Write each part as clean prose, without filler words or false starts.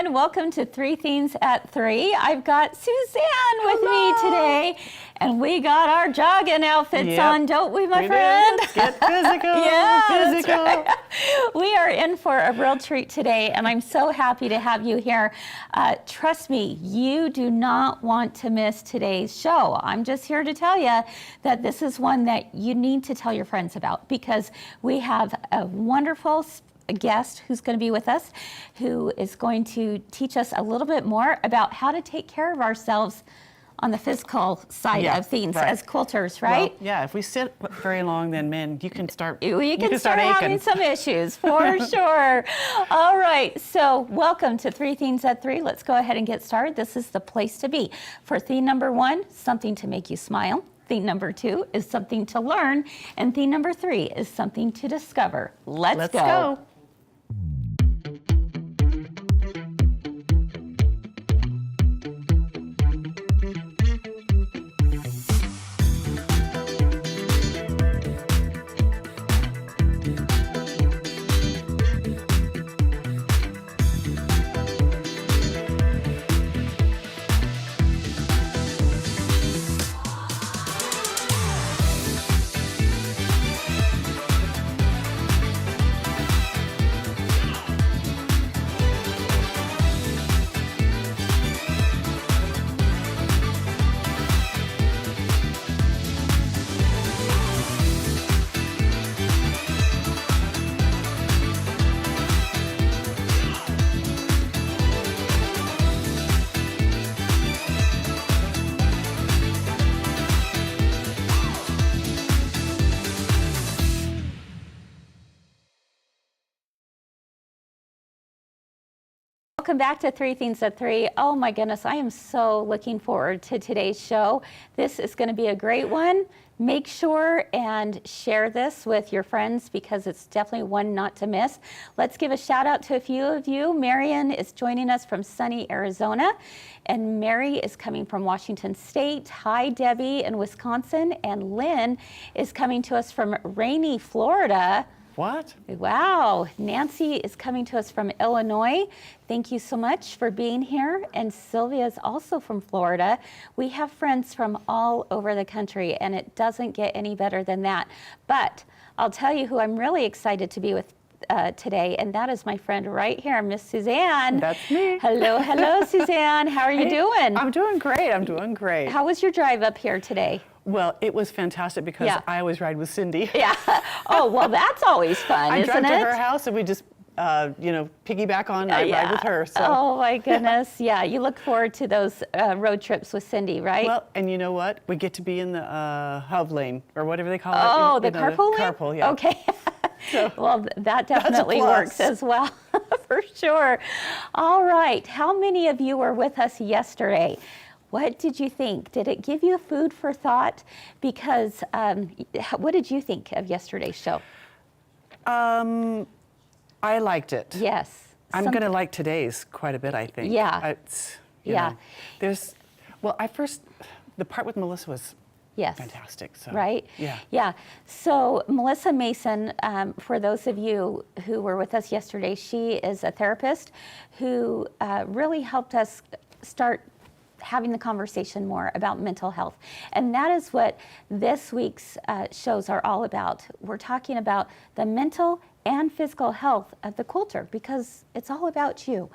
everyone. Welcome to Three Themes at 3. I've got Suzanne with me today, and we got our jogging outfits on, don't we, my friend? Let's get physical. Yeah, physical. That's right. We are in for a real treat today, and I'm so happy to have you here. Trust me, you do not want to miss today's show. I'm just here to tell you that this is one that you need to tell your friends about, because we have a wonderful guest who's going to be with us, who is going to teach us a little bit more about how to take care of ourselves on the physical side of things as quilters, right? Well, yeah, if we sit very long, then man, you can start. You can start having some issues for sure. All right, so welcome to Three Themes at 3. Let's go ahead and get started. This is the place to be. For theme number 1, something to make you smile. Theme number 2 is something to learn, and theme number 3 is something to discover. Let's go. Welcome back to Three Themes at 3. Oh my goodness, I am so looking forward to today's show. This is going to be a great one. Make sure and share this with your friends, because it's definitely one not to miss. Let's give a shout out to a few of you. Marion is joining us from sunny Arizona, and Mary is coming from Washington State. Hi, Debbie in Wisconsin, and Lynn is coming to us from rainy Florida. What? Wow. Nancy is coming to us from Illinois. Thank you so much for being here. And Sylvia is also from Florida. We have friends from all over the country, and it doesn't get any better than that. But I'll tell you who I'm really excited to be with today, and that is my friend right here, Miss Suzanne. That's me. Hello, Suzanne. How are you doing? I'm doing great. How was your drive up here today? Well, it was fantastic because I always ride with Cindy. Yeah. Oh, well, that's always fun, isn't it? I drive to her house, and we just, piggyback on. I ride with her. So. Oh my goodness. Yeah, you look forward to those road trips with Cindy, right? Well, and you know what? We get to be in the hub lane, or whatever they call it. Oh, the carpool lane? Carpool, yeah. Okay. So, well, that definitely works as well, for sure. All right. How many of you were with us yesterday? What did you think? Did it give you food for thought? Because what did you think of yesterday's show? I liked it. Yes. I'm going to like today's quite a bit, I think. Yeah. The part with Melissa was fantastic. So, right? Yeah. Yeah. So Melissa Mason, for those of you who were with us yesterday, she is a therapist who really helped us start having the conversation more about mental health. And that is what this week's shows are all about. We're talking about the mental and physical health of the quilter, because it's all about you.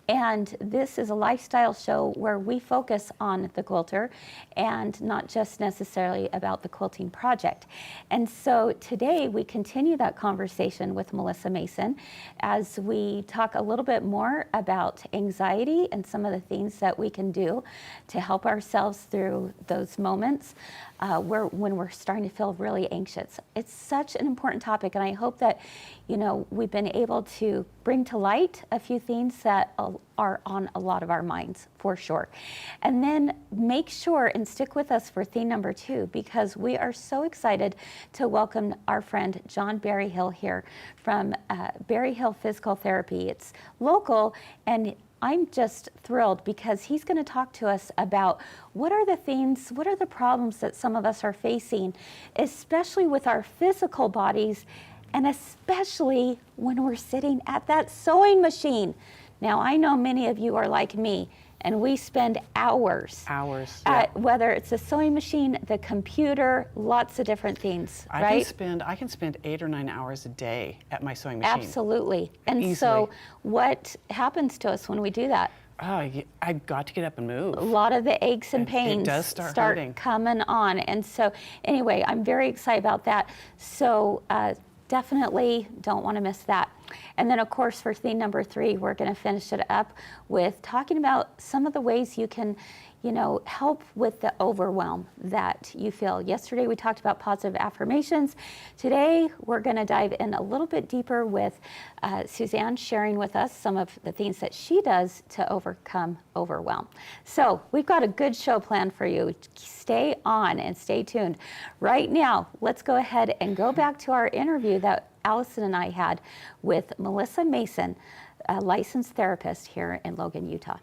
And this is a lifestyle show where we focus on the quilter and not just necessarily about the quilting project. And so today we continue that conversation with Melissa Mason as we talk a little bit more about anxiety and some of the things that we can do to help ourselves through those moments when we're starting to feel really anxious. It's such an important topic, and I hope that we've been able to bring to light a few things that are on a lot of our minds, for sure. And then make sure and stick with us for theme number 2, because we are so excited to welcome our friend John Berryhill here from Berryhill Physical Therapy. It's local, and I'm just thrilled because he's going to talk to us about what are the problems that some of us are facing, especially with our physical bodies, and especially when we're sitting at that sewing machine. Now, I know many of you are like me, and we spend hours. Hours. At whether it's a sewing machine, the computer, lots of different things, right? I can spend 8 or 9 hours a day at my sewing machine. Absolutely. And Easily. so what happens to us when we do that? I've got to get up and move. A lot of the aches and pains It does start hurting. coming on. And so anyway, I'm very excited about that. So definitely don't want to miss that. And then of course for theme number 3, we're going to finish it up with talking about some of the ways you can, help with the overwhelm that you feel. Yesterday we talked about positive affirmations. Today we're going to dive in a little bit deeper with Suzanne sharing with us some of the things that she does to overcome overwhelm. So we've got a good show planned for you. Stay on and stay tuned. Right now, let's go ahead and go back to our interview that Allison and I had with Melissa Mason, a licensed therapist here in Logan, Utah.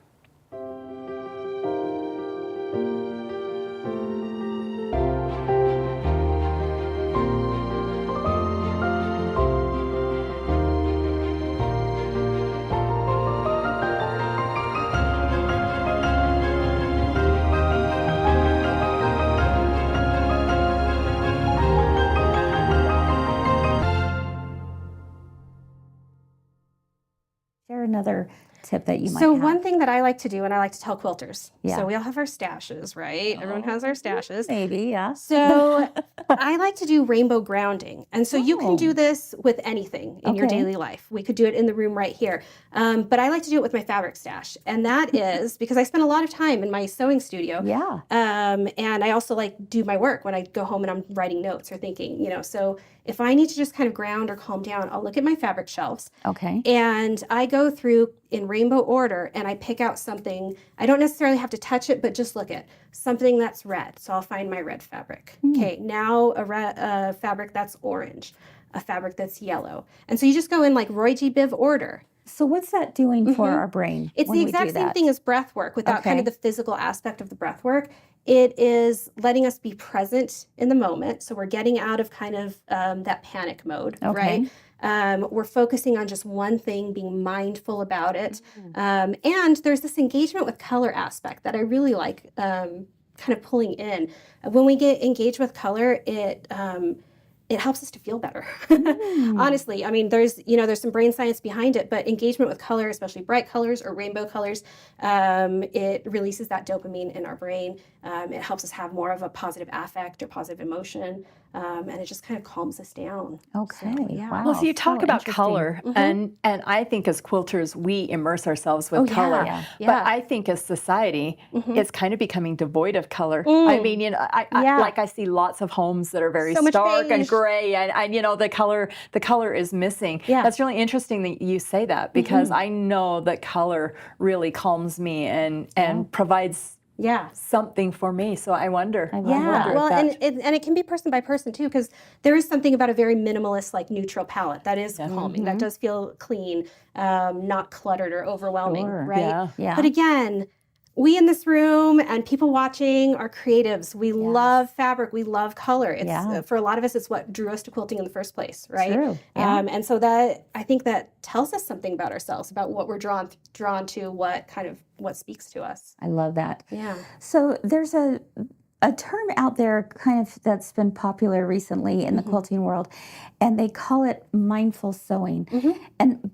Share another tip that you might So have. one thing that I like to do, and I like to tell quilters, Yeah. so we all have our stashes, right? Everyone has their stashes. Maybe, yeah. So I like to do rainbow grounding. And so you can do this with anything in your Okay. daily life. We could do it in the room right here. But I like to do it with my fabric stash. And that is because I spend a lot of time in my sewing studio. Yeah. And I also do my work when I go home and I'm writing notes or thinking, so if I need to just kind of ground or calm down, I'll look at my fabric shelves. Okay. And I go through in rainbow order and I pick out something. I don't necessarily have to touch it, but just look at something that's red. So I'll find my red fabric. Okay, now a fabric that's orange, a fabric that's yellow. And so you just go in like Roy G. Biv order. So what's that doing for our brain? It's when the we exact do same that? thing as breath work without kind of Okay. the physical aspect of the breath work. It is letting us be present in the moment. So we're getting out of kind of that panic mode, Okay. right? We're focusing on just one thing, being mindful about it. And there's this engagement with color aspect that I really like kind of pulling in. When we get engaged with color, it helps us to feel better. Honestly, I mean, there's some brain science behind it, but engagement with color, especially bright colors or rainbow colors, it releases that dopamine in our brain. It helps us have more of a positive affect or positive emotion, and it just kind of calms us down. Okay. So, yeah. Wow. Well, so you talk about interesting. color, and I think as quilters, we immerse ourselves with yeah. color. Yeah. Yeah. But I think as society, it's kind of becoming devoid of color. I mean, I see lots of homes that are very So much stark and beige. gray, and the color is missing. Yeah. That's really interesting that you say that because I know that color really calms me and provides Yeah. something for me. So I wonder. I love Yeah, that. well, that- and it can be person by person too, because there is something about a very minimalist, neutral palette that is calming. That does feel clean, not cluttered or overwhelming, Sure. right? Yeah. Yeah. But again, we in this room and people watching are creatives. We love fabric. We love color. It's Yeah. for a lot of us, it's what drew us to quilting in the first place, right? True. Yeah. And so that I think that tells us something about ourselves, about what we're drawn to, what speaks to us. I love that. Yeah. So there's a term out there kind of that's been popular recently in the quilting world, and they call it mindful sewing. And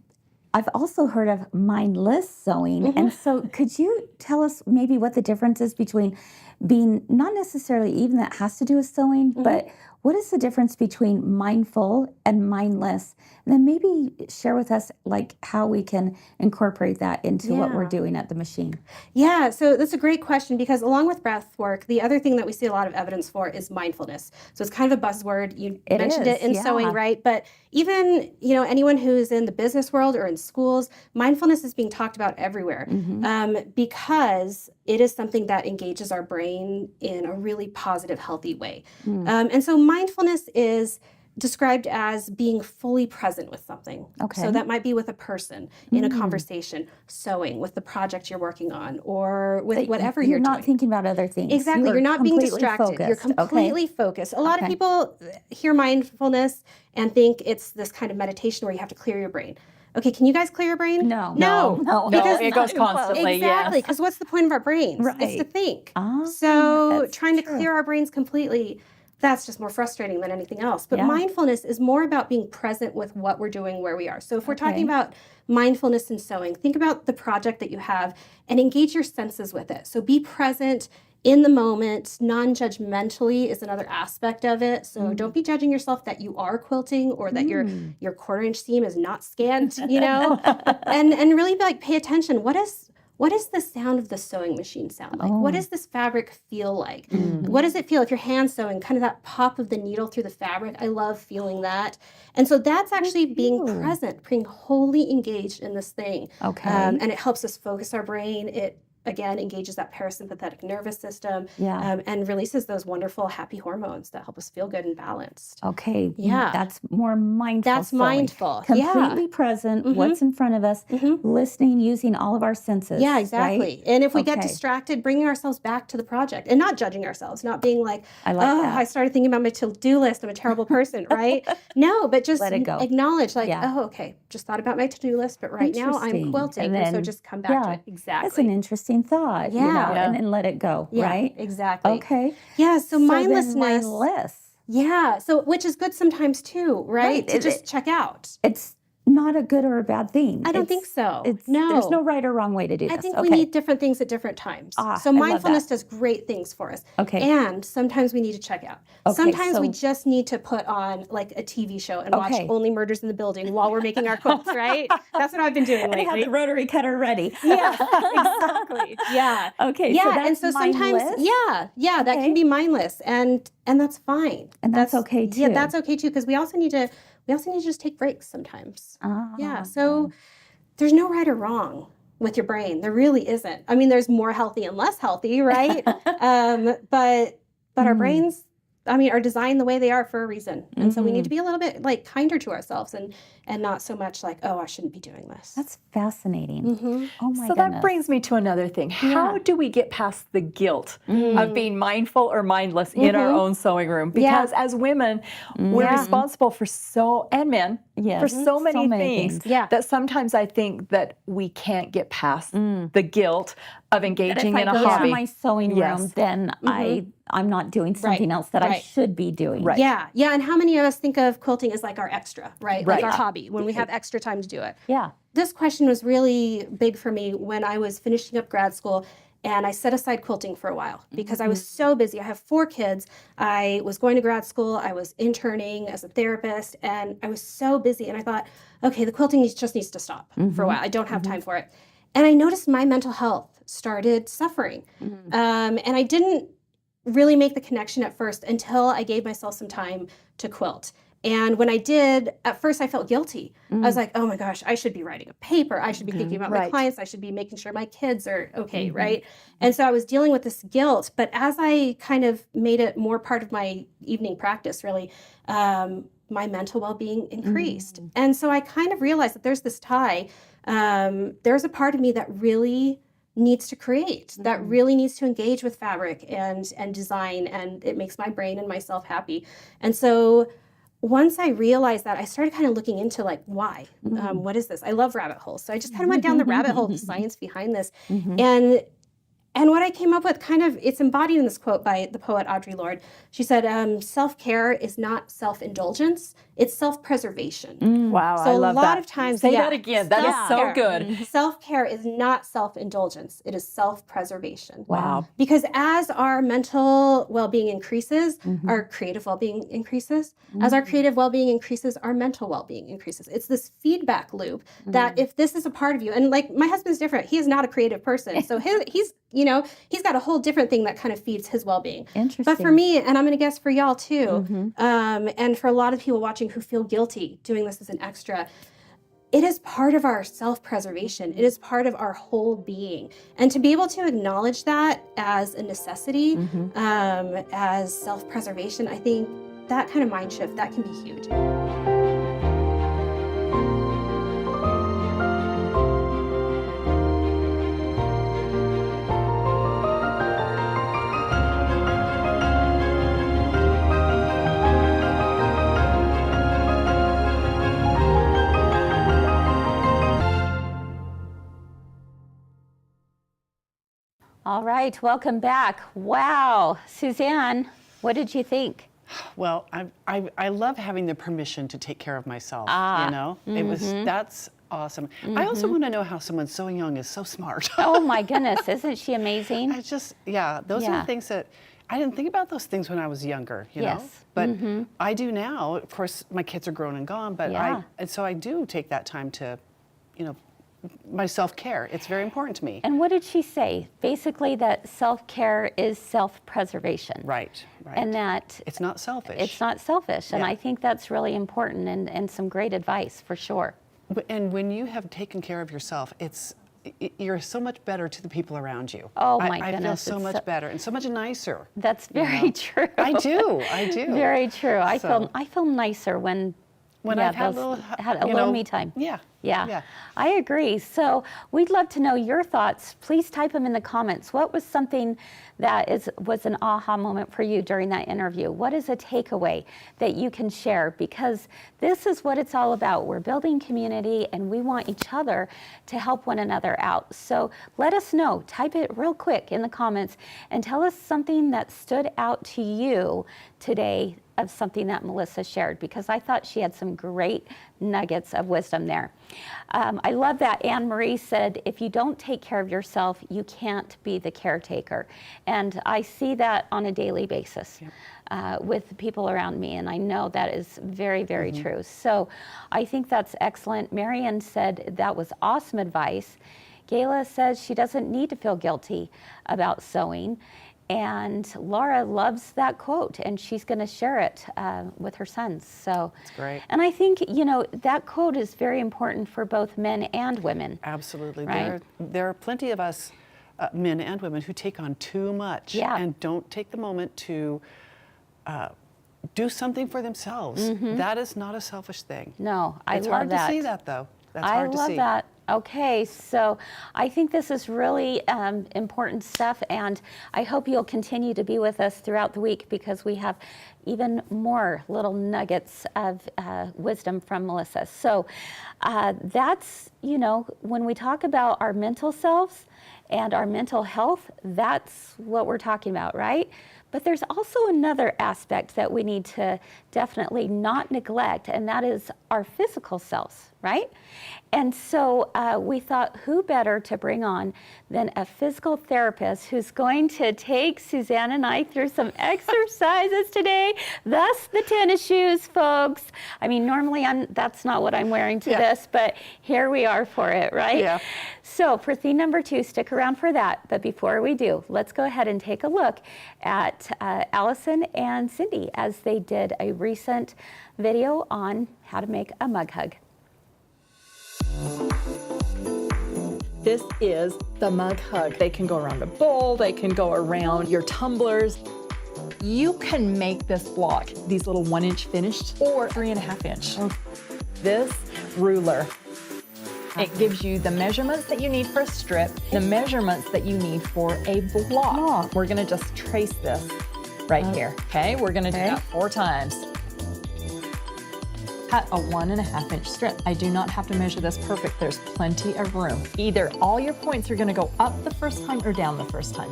I've also heard of mindless sewing. And so could you tell us maybe what the difference is between being not necessarily even that has to do with sewing, but what is the difference between mindful and mindless? And then maybe share with us how we can incorporate that into what we're Yeah. doing at the machine. Yeah, so that's a great question because along with breath work, the other thing that we see a lot of evidence for is mindfulness. So it's kind of a buzzword. You mentioned it in yeah. sewing, right? But even, anyone who's in the business world or in schools, mindfulness is being talked about everywhere because it is something that engages our brain in a really positive, healthy way. And so mindfulness is described as being fully present with something. Okay. So that might be with a person, in a conversation, sewing, with the project you're working on, or with whatever you're not doing. thinking about other things. Exactly. You're not being completely distracted. You're focused. completely focused. A lot of people hear mindfulness and think it's this kind of meditation where you have to clear your brain. Okay, can you guys clear your brain? No. No. No, Because it goes not even close. constantly. exactly, Yes. because what's the point of our brains? It's to Right. think. Ah, So that's trying to true. clear our brains completely, that's just more frustrating than anything else. But Yeah. mindfulness is more about being present with what we're doing, where we are. So if we're Okay. talking about mindfulness and sewing, think about the project that you have and engage your senses with it. So be present in the moment. Non-judgmentally is another aspect of it. So don't be judging yourself that you are quilting or that your quarter-inch seam is not scant, you know, and really like pay attention. What does the sound of the sewing machine sound like? What does this fabric feel like? What does it feel if you're hand sewing? Kind of that pop of the needle through the fabric. I love feeling that. And so that's actually being present, being wholly engaged in this thing. Okay. And it helps us focus our brain. It again engages that parasympathetic nervous system and releases those wonderful happy hormones that help us feel good and balanced. Okay. Yeah. That's more mindful. That's sewing. mindful. Completely present, what's in front of us, listening, using all of our senses. Yeah, exactly. Right? And if we get Okay. distracted, bringing ourselves back to the project and not judging ourselves, not being like, I like oh, that. I started thinking about my to-do list. I'm a terrible person, right? No, but just Let it go. acknowledge like, Yeah. oh, okay, just thought about my to-do list, but right now I'm Interesting. quilting. And And so then- just come back to it. Exactly. That's an interesting thought. You know, Yeah. and then let it go. Yeah, Right? exactly. Okay. Yeah, so then mindlessness. mindless. Yeah, so which is good sometimes too, right? Right. To just check out. It's not a good or a bad thing. I don't think so. No. There's no right or wrong way to do I this. think okay. we need different things at different times. Ah, So I love mindfulness that. does great things for us. Okay. And sometimes we need to check out. Okay, Sometimes we so- just need to put on like a TV show and watch Okay. Only Murders in the Building while we're making our quilts, right? That's what I've been doing And have lately. the rotary cutter ready. Yeah, exactly. Yeah. Okay. Yeah, so that's and so sometimes, mindless? that Okay. can be mindless, and that's fine. And that's okay, Yeah, too. that's okay too, because we also need to just take breaks sometimes. Ah. Yeah. So there's no right or wrong with your brain. There really isn't. I mean, there's more healthy and less healthy, right? But our brains, I mean, are designed the way they are for a reason. And so we need to be a little bit like kinder to ourselves and not so much like, oh, I shouldn't be doing this. That's fascinating. Oh my So goodness. that brings me to another thing. How do we get past the guilt of being mindful or mindless in our own sewing room? Because as women, we're responsible for and men, Yes. for so many things things. Yeah. that sometimes I think that we can't get past the guilt of That engaging if in I a go hobby. to my sewing room, Yes. then I'm not doing something else that I right. should be doing. Right. Yeah. Yeah. And how many of us think of quilting as like our extra, right? Like Right. our hobby when we have extra time to do it. Yeah. This question was really big for me when I was finishing up grad school and I set aside quilting for a while because I was so busy. I have 4 kids. I was going to grad school. I was interning as a therapist and I was so busy. And I thought, okay, the quilting just needs to stop for a while. I don't have time for it. And I noticed my mental health started suffering. And I didn't really make the connection at first until I gave myself some time to quilt. And when I did, at first I felt guilty. I was like, oh my gosh, I should be writing a paper. I should be thinking about my Right. clients. I should be making sure my kids are okay, right? And so I was dealing with this guilt. But as I kind of made it more part of my evening practice, really, my mental well-being increased. And so I kind of realized that there's this tie. There's a part of me that really needs to create, that really needs to engage with fabric and design, and it makes my brain and myself happy. And so once I realized that, I started kind of looking into like, why? What is this? I love rabbit holes. So I just kind of went down the rabbit hole of the science behind this. And what I came up with kind of, it's embodied in this quote by the poet Audre Lorde. She said, self-care is not self-indulgence, it's self-preservation. Wow, So I love a lot that. of times, Say yeah, that again. That is so self-care. good. Self-care is not self-indulgence, it is self-preservation. Wow. Because as our mental well-being increases, our creative well-being increases. As our creative well-being increases, our mental well-being increases. It's this feedback loop that if this is a part of you, and like my husband's different, he is not a creative person. So he's got a whole different thing that kind of feeds his well-being. Interesting. But for me, and I'm going to guess for y'all too, and for a lot of people watching who feel guilty doing this as an extra, it is part of our self-preservation. It is part of our whole being. And to be able to acknowledge that as a necessity, as self-preservation, I think that kind of mind shift, that can be huge. All right, welcome back. Wow, Suzanne, what did you think? Well, I love having the permission to take care of myself, you know? That's awesome. I also want to know how someone so young is so smart. Oh my goodness, isn't she amazing? I just, yeah, those are the things that, I didn't think about those things when I was younger, you know? Yes. But I do now. Of course, my kids are grown and gone, but and so I do take that time to, you know, my self-care. It's very important to me. And what did she say? Basically that self-care is self-preservation. Right, right. And that it's not selfish. it's not selfish. And Yeah. I think that's really important and some great advice for sure. And when you have taken care of yourself, you're so much better to the people around you. Oh my I feel goodness, so it's much better and so much nicer. That's very true. I do. Very true. I So- feel nicer when I've had a little me time. Yeah. Yeah, I agree. So we'd love to know your thoughts. Please type them in the comments. What was something that was an aha moment for you during that interview? What is a takeaway that you can share? Because this is what it's all about. We're building community and we want each other to help one another out. So let us know. Type it real quick in the comments and tell us something that stood out to you today of something that Melissa shared, because I thought she had some great nuggets of wisdom there. I love that Anne Marie said, if you don't take care of yourself, you can't be the caretaker. And I see that on a daily basis with the people around me, and I know that is very, very true. So I think that's excellent. Marian said that was awesome advice. Gayla says she doesn't need to feel guilty about sewing. And Laura loves that quote, and she's going to share it with her sons. So That's great. And I think, you know, that quote is very important for both men and women. Absolutely. Right. There are plenty of us, men and women, who take on too much and don't take the moment to do something for themselves. That is not a selfish thing. No, I it's love hard that. to see that, though. That's I hard to love see. that. Okay, so I think this is really important stuff, and I hope you'll continue to be with us throughout the week, because we have even more little nuggets of wisdom from Melissa. So that's, you know, when we talk about our mental selves and our mental health, that's what we're talking about, right? But there's also another aspect that we need to definitely not neglect, and that is our physical selves, right? And so we thought, who better to bring on than a physical therapist who's going to take Suzanne and I through some exercises today, thus the tennis shoes, folks. I mean, normally that's not what I'm wearing to this, but here we are for it, right? Yeah. So for theme number 2, stick around for that. But before we do, let's go ahead and take a look at Allison and Cindy as they did a recent video on how to make a mug hug. This is the mug hug. They can go around a bowl, they can go around your tumblers. You can make this block, these little 1-inch finished or 3.5 inch. This ruler, it gives you the measurements that you need for a strip, the measurements that you need for a block. We're gonna just trace this right here, okay? We're gonna do that 4 times. Cut a 1.5 inch strip. I do not have to measure this perfect. There's plenty of room. Either all your points are gonna go up the first time or down the first time.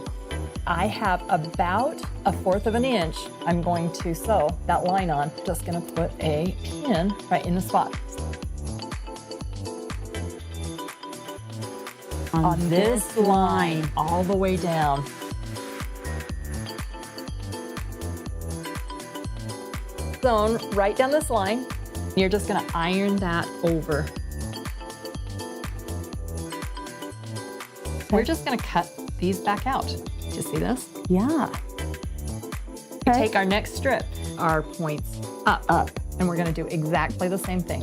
I have about 1/4 of an inch. I'm going to sew that line on. Just gonna put a pin right in the spot. On this line, all the way down. Sewn right down this line. You're just gonna iron that over. We're just gonna cut these back out. Do you see this? Yeah. We take our next strip, our points up, and we're gonna do exactly the same thing.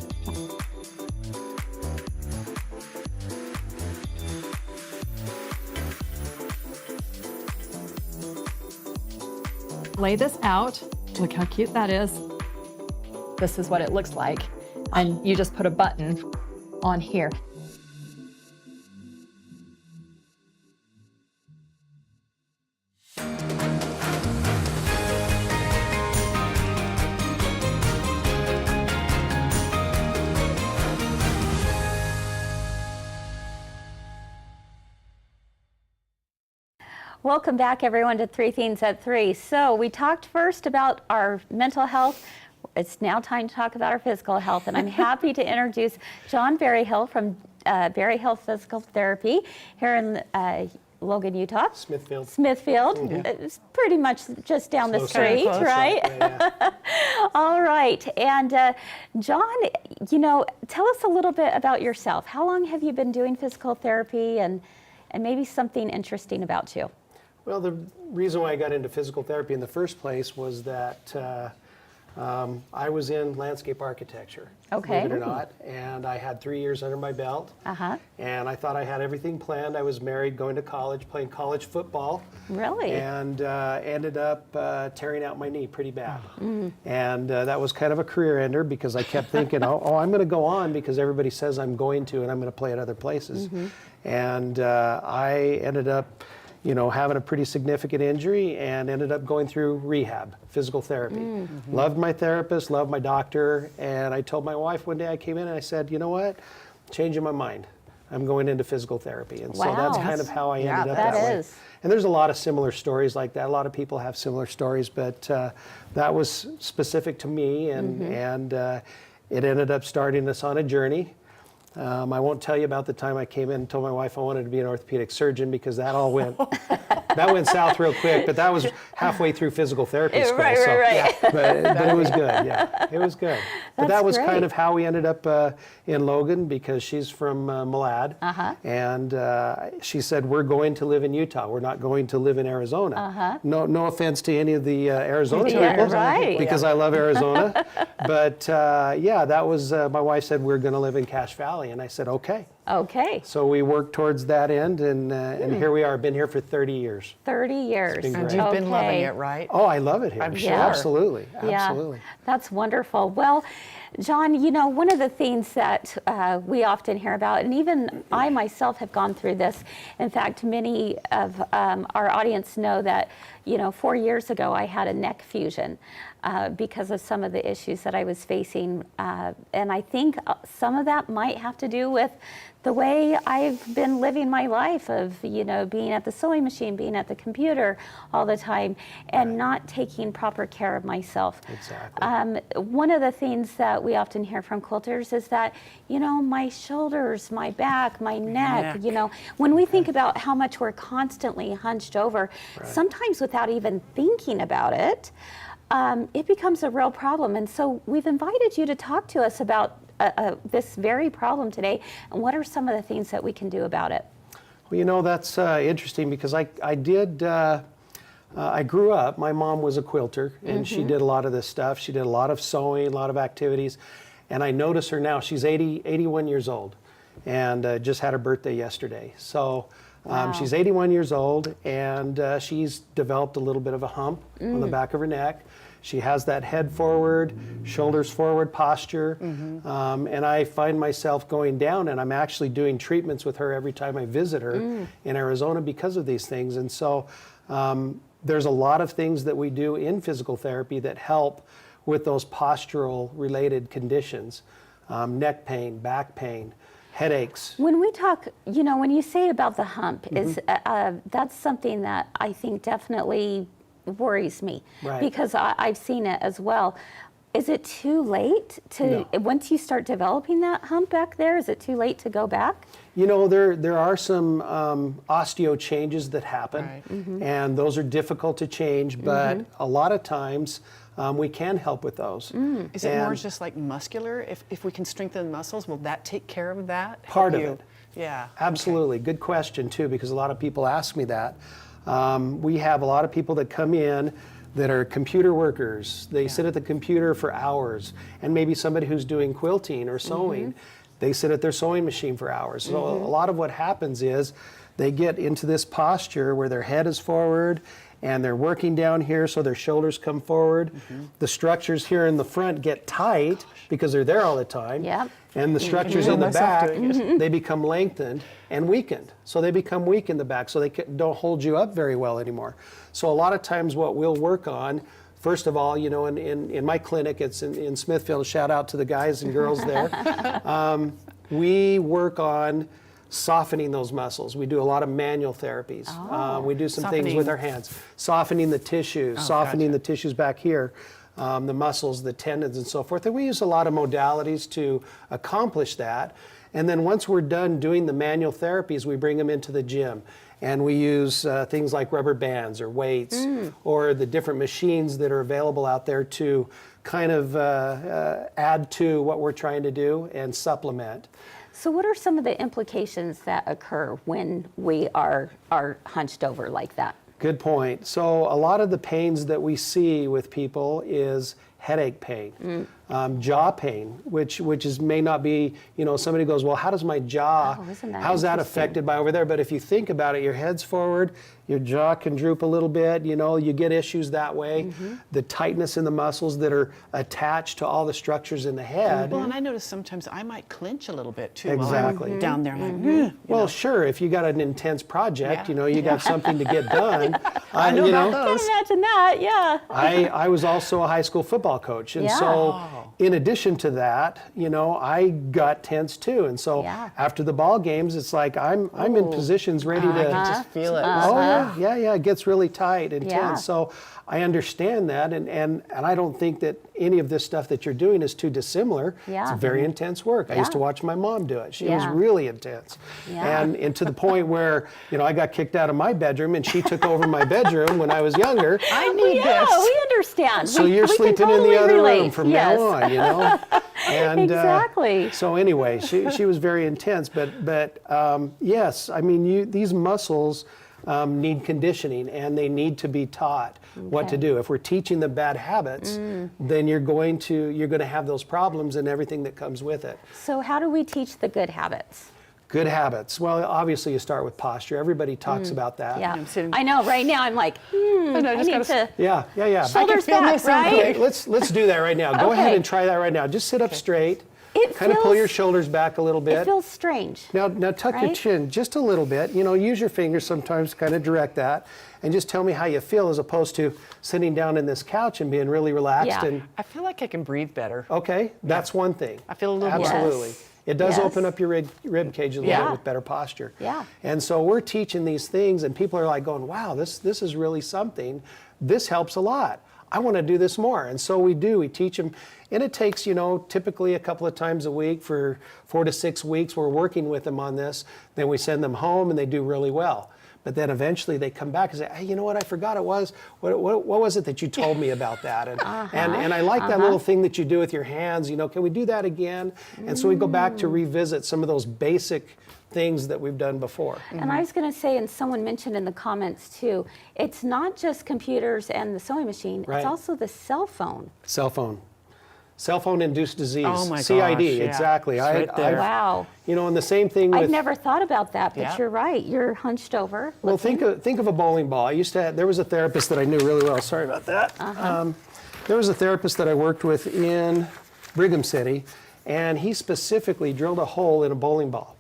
Lay this out. Look how cute that is. This is what it looks like. And you just put a button on here. Welcome back, everyone, to Three Things at Three. So we talked first about our mental health. It's now time to talk about our physical health, and I'm happy to introduce John Berryhill from Berryhill Physical Therapy here in Logan, Utah. Smithfield. It's pretty much just down the street, Close, right? Yeah. All right. And John, tell us a little bit about yourself. How long have you been doing physical therapy, and maybe something interesting about you? Well, the reason why I got into physical therapy in the first place was that I was in landscape architecture, Okay. believe it or not, and I had 3 years under my belt, and I thought I had everything planned. I was married, going to college, playing college football. Really? And ended up tearing out my knee pretty bad. And that was kind of a career ender because I kept thinking, oh, I'm going to go on because everybody says I'm going to, and I'm going to play at other places. And I ended up having a pretty significant injury and ended up going through rehab, physical therapy. Loved my therapist, loved my doctor, and I told my wife one day I came in and I said, you know what, changing my mind. I'm going into physical therapy. And so that's kind of how I ended up that way. is. And there's a lot of similar stories like that. A lot of people have similar stories, but that was specific to me, and it ended up starting us on a journey. I won't tell you about the time I came in and told my wife I wanted to be an orthopedic surgeon because that all went south real quick. But that was halfway through physical therapy school. Right. Yeah, but it was good. Yeah, it was good. But that was great. kind of how we ended up in Logan because she's from Malad, and she said we're going to live in Utah. We're not going to live in Arizona. No offense to any of the Arizona people, right. because I love Arizona. But that was my wife said we're going to live in Cache Valley. And I said, okay. Okay. So we worked towards that end, and here we are. Been here for 30 years. 30 years. been And great. you've been loving Okay. it, right? Oh, I love it here. I'm sure. Absolutely. Yeah, Absolutely. that's wonderful. Well, John, one of the things that we often hear about, and even I myself have gone through this. In fact, many of our audience know that, 4 years ago I had a neck fusion because of some of the issues that I was facing. And I think some of that might have to do with the way I've been living my life of, being at the sewing machine, being at the computer all the time, and not taking proper care of myself. Exactly. One of the things that we often hear from quilters is that, my shoulders, my back, my neck, when we think about how much we're constantly hunched over, sometimes without even thinking about it, it becomes a real problem. And so we've invited you to talk to us about this very problem today, and what are some of the things that we can do about it? Well, that's interesting because I grew up, my mom was a quilter, and she did a lot of this stuff. She did a lot of sewing, a lot of activities. And I notice her now, she's 81 years old, and just had her birthday yesterday. So she's 81 years old, and she's developed a little bit of a hump on the back of her neck. She has that head forward, shoulders forward posture, and I find myself going down, and I'm actually doing treatments with her every time I visit her in Arizona because of these things. And so there's a lot of things that we do in physical therapy that help with those postural related conditions, neck pain, back pain, headaches. When we talk, when you say about the hump, is that's something that I think definitely worries me, because I've seen it as well. Is it too late to, once you start developing that hump back there, is it too late to go back? There are some osteo changes that happen, and those are difficult to change, but a lot of times we can help with those. Is it more just like muscular? If we can strengthen the muscles, will that take care of that? Part of it. Yeah. Absolutely. Okay. Good question, too, because a lot of people ask me that. We have a lot of people that come in that are computer workers. They sit at the computer for hours, and maybe somebody who's doing quilting or sewing, they sit at their sewing machine for hours. So a lot of what happens is they get into this posture where their head is forward and they're working down here so their shoulders come forward. The structures here in the front get tight because they're there all the time. And the structures in the back, they become lengthened and weakened. So they become weak in the back, so they don't hold you up very well anymore. So a lot of times what we'll work on, first of all, in my clinic, it's in Smithfield, shout out to the guys and girls there. We work on softening those muscles. We do a lot of manual therapies. We do some things with Softening. our hands, softening the tissues, softening the tissues back here, the muscles, the tendons, and so forth. And we use a lot of modalities to accomplish that. And then once we're done doing the manual therapies, we bring them into the gym. And we use things like rubber bands or weights or the different machines that are available out there to kind of add to what we're trying to do and supplement. So what are some of the implications that occur when we are hunched over like that? Good point. So a lot of the pains that we see with people is headache pain, jaw pain, which may not be, somebody goes, well, how does my jaw, isn't that how's that interesting? affected by over there? But if you think about it, your head's forward, your jaw can droop a little bit, you get issues that way. The tightness in the muscles that are attached to all the structures in the head. Well, and I notice sometimes I might clinch a little bit too. Exactly. While I'm down there, like, Well, sure, if you got an intense project, Yeah. you got something to get done. I know about I those. can imagine that, yeah. I was also a high school football coach, and Yeah. so in addition to that, I got tense too, and so Yeah. after the ball games, it's like I'm in positions ready I to. can just feel it. Oh yeah, it gets really tight and Yeah. tense. So I understand that, and I don't think that any of this stuff that you're doing is too dissimilar. Yeah. It's very intense work. I used to Yeah. watch my mom do it. She was Yeah. really intense, Yeah. and to the point where I got kicked out of my bedroom, and she took over my bedroom when I was younger. I need Yeah, this. we understand. So we you're can sleeping in totally the other relate. room from Yes. now on, And Exactly. so anyway, she was very intense, but yes, I mean these muscles need conditioning, and they need to be taught what to Okay. do. If we're teaching them bad habits, then you're going to have those problems and everything that comes with it. So how do we teach the good habits? Good habits. Well, obviously you start with posture. Everybody talks about that. Yeah, I'm sitting- I know. Right now, I'm like, I know, I just need gotta to Yeah. shoulders feel back, myself right? going. Let's do that right now. Go ahead Okay. and try that right now. Just sit up straight. It Kind of pull feels- your shoulders back a little bit. It feels strange. Now tuck your right? chin just a little bit. Use your fingers sometimes to kind of direct that, and just tell me how you feel, as opposed to sitting down in this couch and being really relaxed. Yeah. And I feel like I can breathe better. okay, that's one thing. I feel a little more- absolutely. Yes. It does Yes. open up your rib cage a little Yeah. bit with better posture. Yeah. And so we're teaching these things, and people are like going, "Wow, this is really something. This helps a lot. I want to do this more." And so we do. We teach them, and it takes typically a couple of times a week for 4 to 6 weeks. We're working with them on this. Then we send them home, and they do really well. But then eventually they come back and say, "Hey, you know what? I forgot it was. What was it that you told me about that?" And I like that little thing that you do with your hands. Can we do that again? And so we go back to revisit some of those basic things that we've done before. And I was going to say, and someone mentioned in the comments too, it's not just computers and the sewing machine, Right. it's also the cell phone. Cell phone-induced disease. Oh my CID, gosh, yeah. exactly. It's right there. Wow. And the same thing with. I'd never thought about that, but Yeah. you're right. You're hunched over. Well, think of a bowling ball. There was a therapist that I knew really well. Sorry about that. There was a therapist that I worked with in Brigham City, and he specifically drilled a hole in a bowling ball.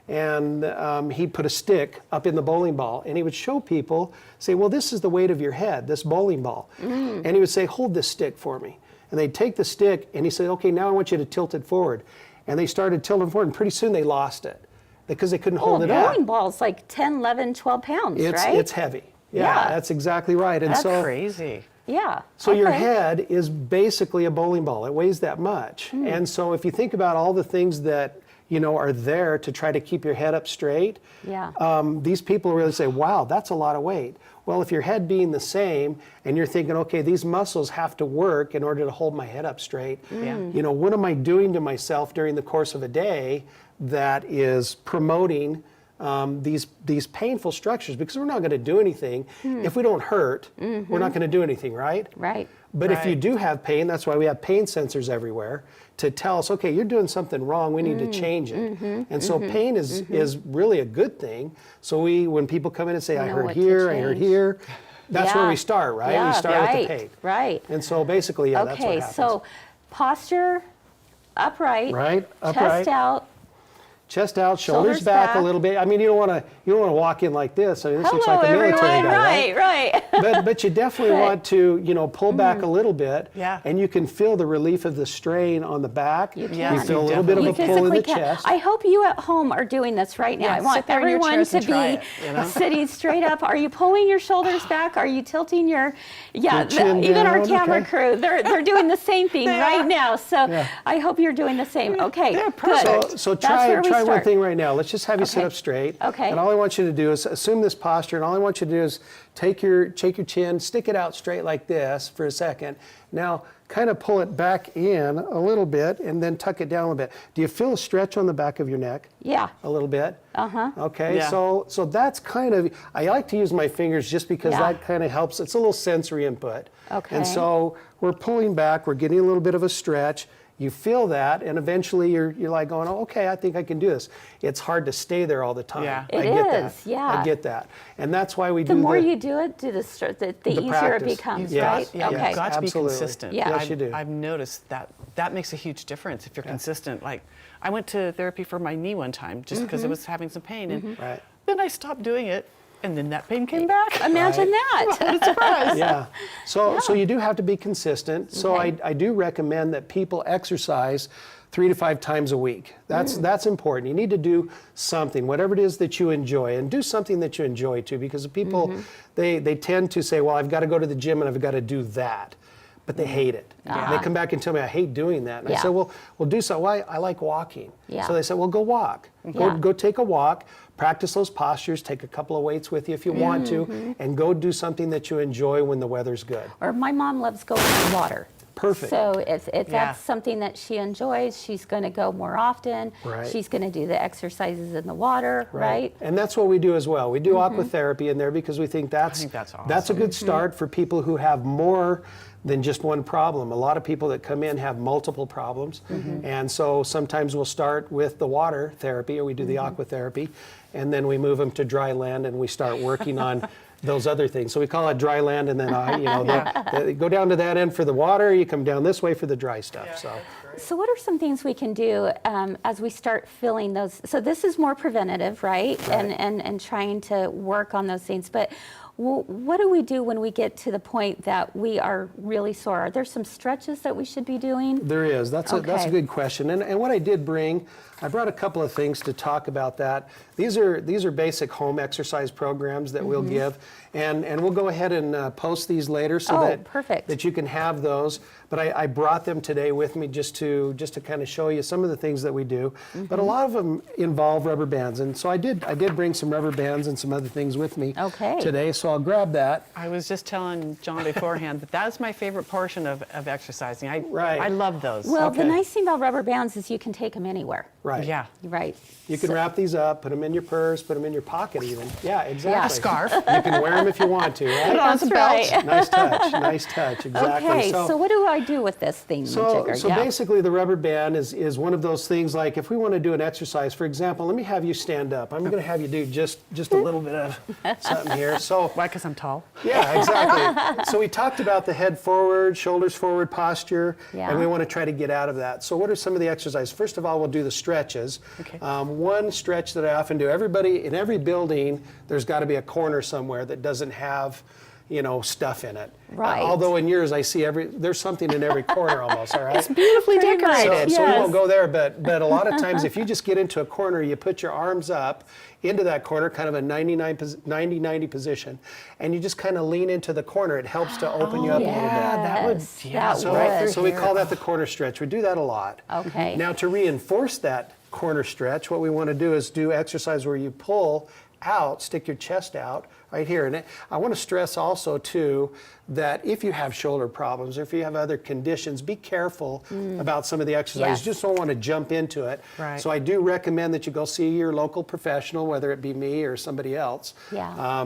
And he put a stick up in the bowling ball, and he would show people, say, well, this is the weight of your head, this bowling ball. And he would say, hold this stick for me. And they'd take the stick, and he said, okay, now I want you to tilt it forward. And they started tilting forward, and pretty soon they lost it because they couldn't hold it up. Bowling ball's like 10, 11, 12 pounds, right? It's heavy. Yeah, Yeah. that's exactly right. And That's so, crazy. Yeah. so your okay. head is basically a bowling ball. It weighs that much. And so if you think about all the things that are there to try to keep your head up straight, Yeah. these people really say, wow, that's a lot of weight. Well, if your head being the same and you're thinking, okay, these muscles have to work in order to hold my head up straight, what am I doing to myself during the course of a day that is promoting these painful structures? Because we're not going to do anything. If we don't hurt, we're not going to do anything, right? Right. But if you Right. do have pain, that's why we have pain sensors everywhere to tell us, okay, you're doing something wrong, we need to change it. And so pain is really a good thing. So when people come in and say, I know hurt what to here, I hurt change. here, that's where Yeah. we start, right? Yeah, We start right, with the pain. Right. And so basically, that's what Okay, happens. so posture, upright, Right, upright. chest out, Chest out, shoulders back a little bit. I mean, you don't want to walk in like this. I mean, this looks Hello, like a military everyone. guy, Right. but you definitely want to, pull back a little bit. Yeah. And you can feel the relief of the strain on the back. You You feel a little bit of You a pull in physically the can. chest. I hope you at home are doing this right now. Yeah, I want sit there in your everyone chairs to and try be it, sitting straight up. Are you pulling your shoulders back? Are you tilting your, chin even our down, camera okay. crew, they're doing the same thing right now. So Yeah. I hope you're doing the same. Okay, good. So That's try where we one start. thing right now. Let's just have you sit Okay. up straight. Okay. And all I want you to do is assume this posture, and all I want you to do is take your chin, stick it out straight like this for a second. Now, kind of pull it back in a little bit, and then tuck it down a little bit. Do you feel a stretch on the back of your neck? Yeah. A little bit? Okay, Yeah. so that's kind of, I like to use my fingers just because Yeah. that kind of helps. It's a little sensory input. Okay. And so we're pulling back, we're getting a little bit of a stretch. You feel that, and eventually you're like going, oh, okay, I think I can do this. It's hard to stay there all the time. Yeah. I It get that. is, yeah. I get that. And that's why we The do more you do it, the easier practice. it becomes, Yes, right? Yeah, Okay. you've got to be Absolutely. consistent. Yeah. Yes, you do. I've noticed that makes a huge difference if you're consistent. Like, I went to therapy for my knee one time just because I was having some pain, and Right. then I stopped doing it, and then that pain came back. Imagine that. What a surprise! Yeah. So you do have to be consistent. So Okay. I do recommend that people exercise 3 to 5 times a week. That's important. You need to do something, whatever it is that you enjoy, and do something that you enjoy too, because the people they tend to say, well, I've got to go to the gym and I've got to do that. But they hate it. They come back and tell me, I hate doing that. And I Yeah. said, well, do so. Why? I like walking. Yeah. So they said, well, go walk. Yeah. Go take a walk. Practice those postures. Take a couple of weights with you if you want to, and go do something that you enjoy when the weather's good. Or my mom loves going in water. Perfect. So if Yeah. that's something that she enjoys, she's going to go more often. Right. She's going to do the exercises in the water, right? And that's what we do as well. We do aqua therapy in there because we think that's that's that's a good start for people who have more than just one problem. A lot of people that come in have multiple problems. And so sometimes we'll start with the water therapy, or we do the aqua therapy, and then we move them to dry land and we start working on those other things. So we call it dry land, and then they go down to that end for the water, you come down this way for the dry stuff. So what are some things we can do as we start feeling those? So this is more preventative, right? And trying to work on those things. But what do we do when we get to the point that we are really sore? Are there some stretches that we should be doing? There is. That's a Okay. good question. And what I did bring, I brought a couple of things to talk about that. These are basic home exercise programs that we'll give, and we'll go ahead and post these later so perfect. that you can have those. But I brought them today with me just to kind of show you some of the things that we do. But a lot of them involve rubber bands, and so I did bring some rubber bands and some other things with me today. So I'll grab that. I was just telling John beforehand that's my favorite portion of exercising. I love those. Well, the Okay. nice thing about rubber bands is you can take them anywhere. Right. Yeah. Right. You can wrap these up, put them in your purse, put them in your pocket even. Yeah, exactly. A scarf. You can wear them if you want to, right? That's right. Nice touch, nice touch, exactly. Okay, so what do I do with this thing, Jigger? So basically the rubber band is one of those things, like if we want to do an exercise, for example, let me have you stand up. I'm going to have you do just a little bit of something here. So Why? Because I'm tall. yeah, exactly. So we talked about the head forward, shoulders forward posture, and we want to try to get out of that. So what are some of the exercises? First of all, we'll do the stretches. Okay. One stretch that I often do, everybody in every building, there's got to be a corner somewhere that doesn't have, stuff in it. Right. Although in yours, I see there's something in every corner almost, all right? It's beautifully Pretty much. decorated. So we Yes. won't go there, but a lot of times if you just get into a corner, you put your arms up into that corner, kind of a 90-90 position, and you just kind of lean into the corner. It helps to open you up a little bit. that would- yeah, that so would. So we call that the corner stretch. We do that a lot. Okay. Now to reinforce that corner stretch, what we want to do is do exercise where you pull out, stick your chest out right here. And I want to stress also too that if you have shoulder problems or if you have other conditions, be careful about some of the exercises. Yes. You just don't want to jump into it. Right. So I do recommend that you go see your local professional, whether it be me or somebody else. Yeah.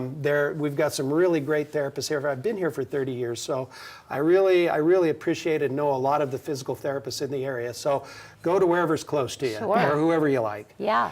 We've got some really great therapists here. I've been here for 30 years, so I really appreciate and know a lot of the physical therapists in the area. So go to wherever's close to you, Sure. or whoever you like. Yeah.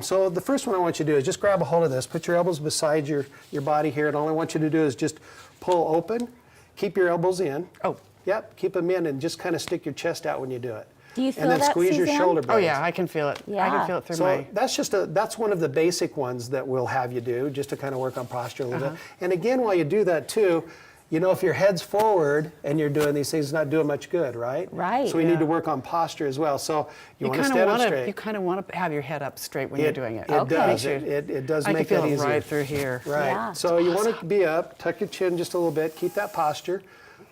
So the first one I want you to do is just grab a hold of this, put your elbows beside your body here, and all I want you to do is just pull open, keep your elbows in. Oh. Yep, keep them in and just kind of stick your chest out when you do it. Do you feel and then that, squeeze your Suzanne? shoulder blades. Oh yeah, I can feel it. I Yeah. can feel it through So my. that's one of the basic ones that we'll have you do, just to kind of work on posture a little bit. And again, while you do that too, you know, if your head's forward and you're doing these things, it's not doing much good, right? Right. So we need to work on posture as well. So you want to kinda stand up wanna- straight. You kind of want to have your head up straight when you're doing it. It does. Makes you- It does I make can that feel it easier. right through here. Right. Yeah. So you want to be up, tuck your chin just a little bit, keep that posture,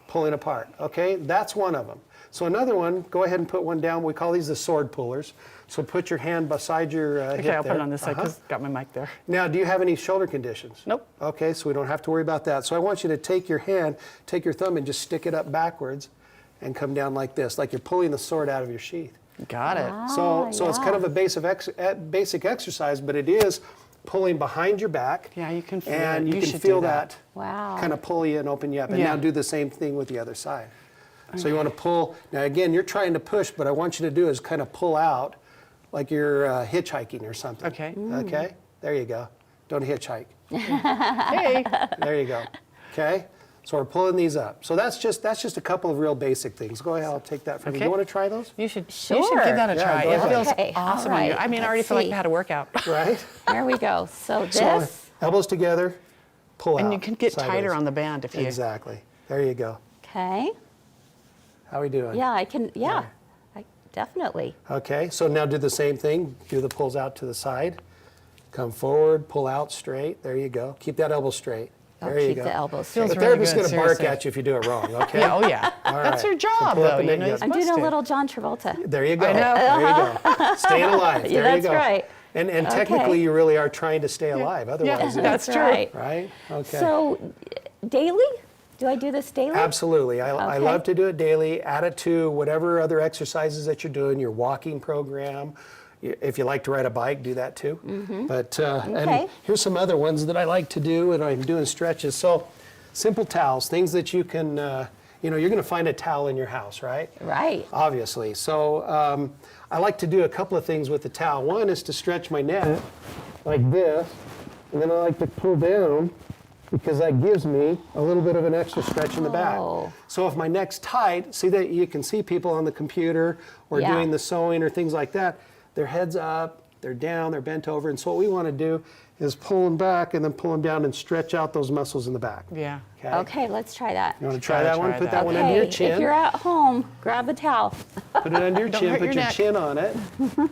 pulling apart. Okay, that's one of them. So another one, go ahead and put one down. We call these the sword pullers. So put your hand beside your hip Okay, I'll put there. it on this side because got my mic there. Now, do you have any shoulder conditions? Nope. Okay, so we don't have to worry about that. So I want you to take your hand, take your thumb and just stick it up backwards and come down like this, like you're pulling the sword out of your sheath. Got it. So it's yeah. kind of a basic exercise, but it is pulling behind your back. Yeah, you can feel and it. you You can should feel do that. Wow. kind of pull you and open you up. And Yeah. now do the same thing with the other side. So you want to pull. Now again, you're trying to push, but I want you to do is kind of pull out like you're hitchhiking or something. Okay. Okay, there you go. Don't hitchhike. Hey. There you go. Okay, so we're pulling these up. So that's just a couple of real basic things. Go ahead, I'll take that from you. Okay. You want to try those? You should Sure. give that a Yeah, try. go It ahead. feels Okay, awesome all on you. right, I mean, I let's already feel like see. I had a workout. Right. There we go. So So this, elbows together, pull out. And you can get sideways. tighter on the band if you. Exactly. There you go. okay. How we doing? Yeah, I can, yeah, I, definitely. Okay, so now do the same thing. Do the pulls out to the side. Come forward, pull out straight. There you go. Keep that elbow straight. There you Keep go. the elbows Feels straight. The really therapist's good, going to bark seriously. at you if you do it wrong, okay? Yeah, oh yeah. All That's right. your job, So pull up though. and You then know, you- you're I'm doing a supposed to. little John Travolta. There you go. I know. There you go. Staying alive. There Yeah, you that's go. right. And technically, you really are trying to stay alive. Otherwise, Yeah, it- that's true. right. right? Okay. So daily? Do I do this daily? Absolutely. I Okay. love to do it daily. Add it to whatever other exercises that you're doing, your walking program. If you like to ride a bike, do that too. But Okay. and here's some other ones that I like to do, and I'm doing stretches. So simple towels, things that you can, you're going to find a towel in your house, right? Right. Obviously. So I like to do a couple of things with the towel. One is to stretch my neck like this, and then I like to pull down because that gives me a little bit of an extra stretch in the back. Oh. So if my neck's tight, see that you can see people on the computer or Yeah. doing the sewing or things like that, their head's up, they're down, they're bent over. And so what we want to do is pull them back and then pull them down and stretch out those muscles in the back. Yeah. Okay, let's try that. You want to try Gotta that one? try Put that. that one under your Okay, chin. if you're at home, grab a towel. Put it under your Don't chin, hurt put your your neck. chin on it,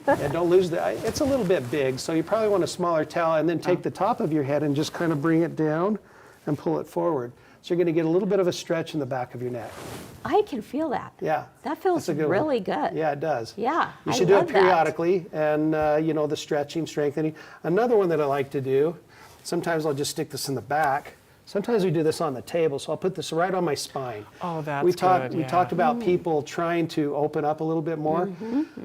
and don't lose the, it's a little bit big, so you probably want a smaller towel, and then take the top of your head and just kind of bring it down and pull it forward. So you're going to get a little bit of a stretch in the back of your neck. I can feel that. Yeah. That feels That's a good one. really good. Yeah, it does. Yeah, You I should do love it that. periodically, and the stretching, strengthening. Another one that I like to do, sometimes I'll just stick this in the back. Sometimes we do this on the table, so I'll put this right on my spine. Oh, that's we good, We yeah. talked about people trying to open up a little bit more.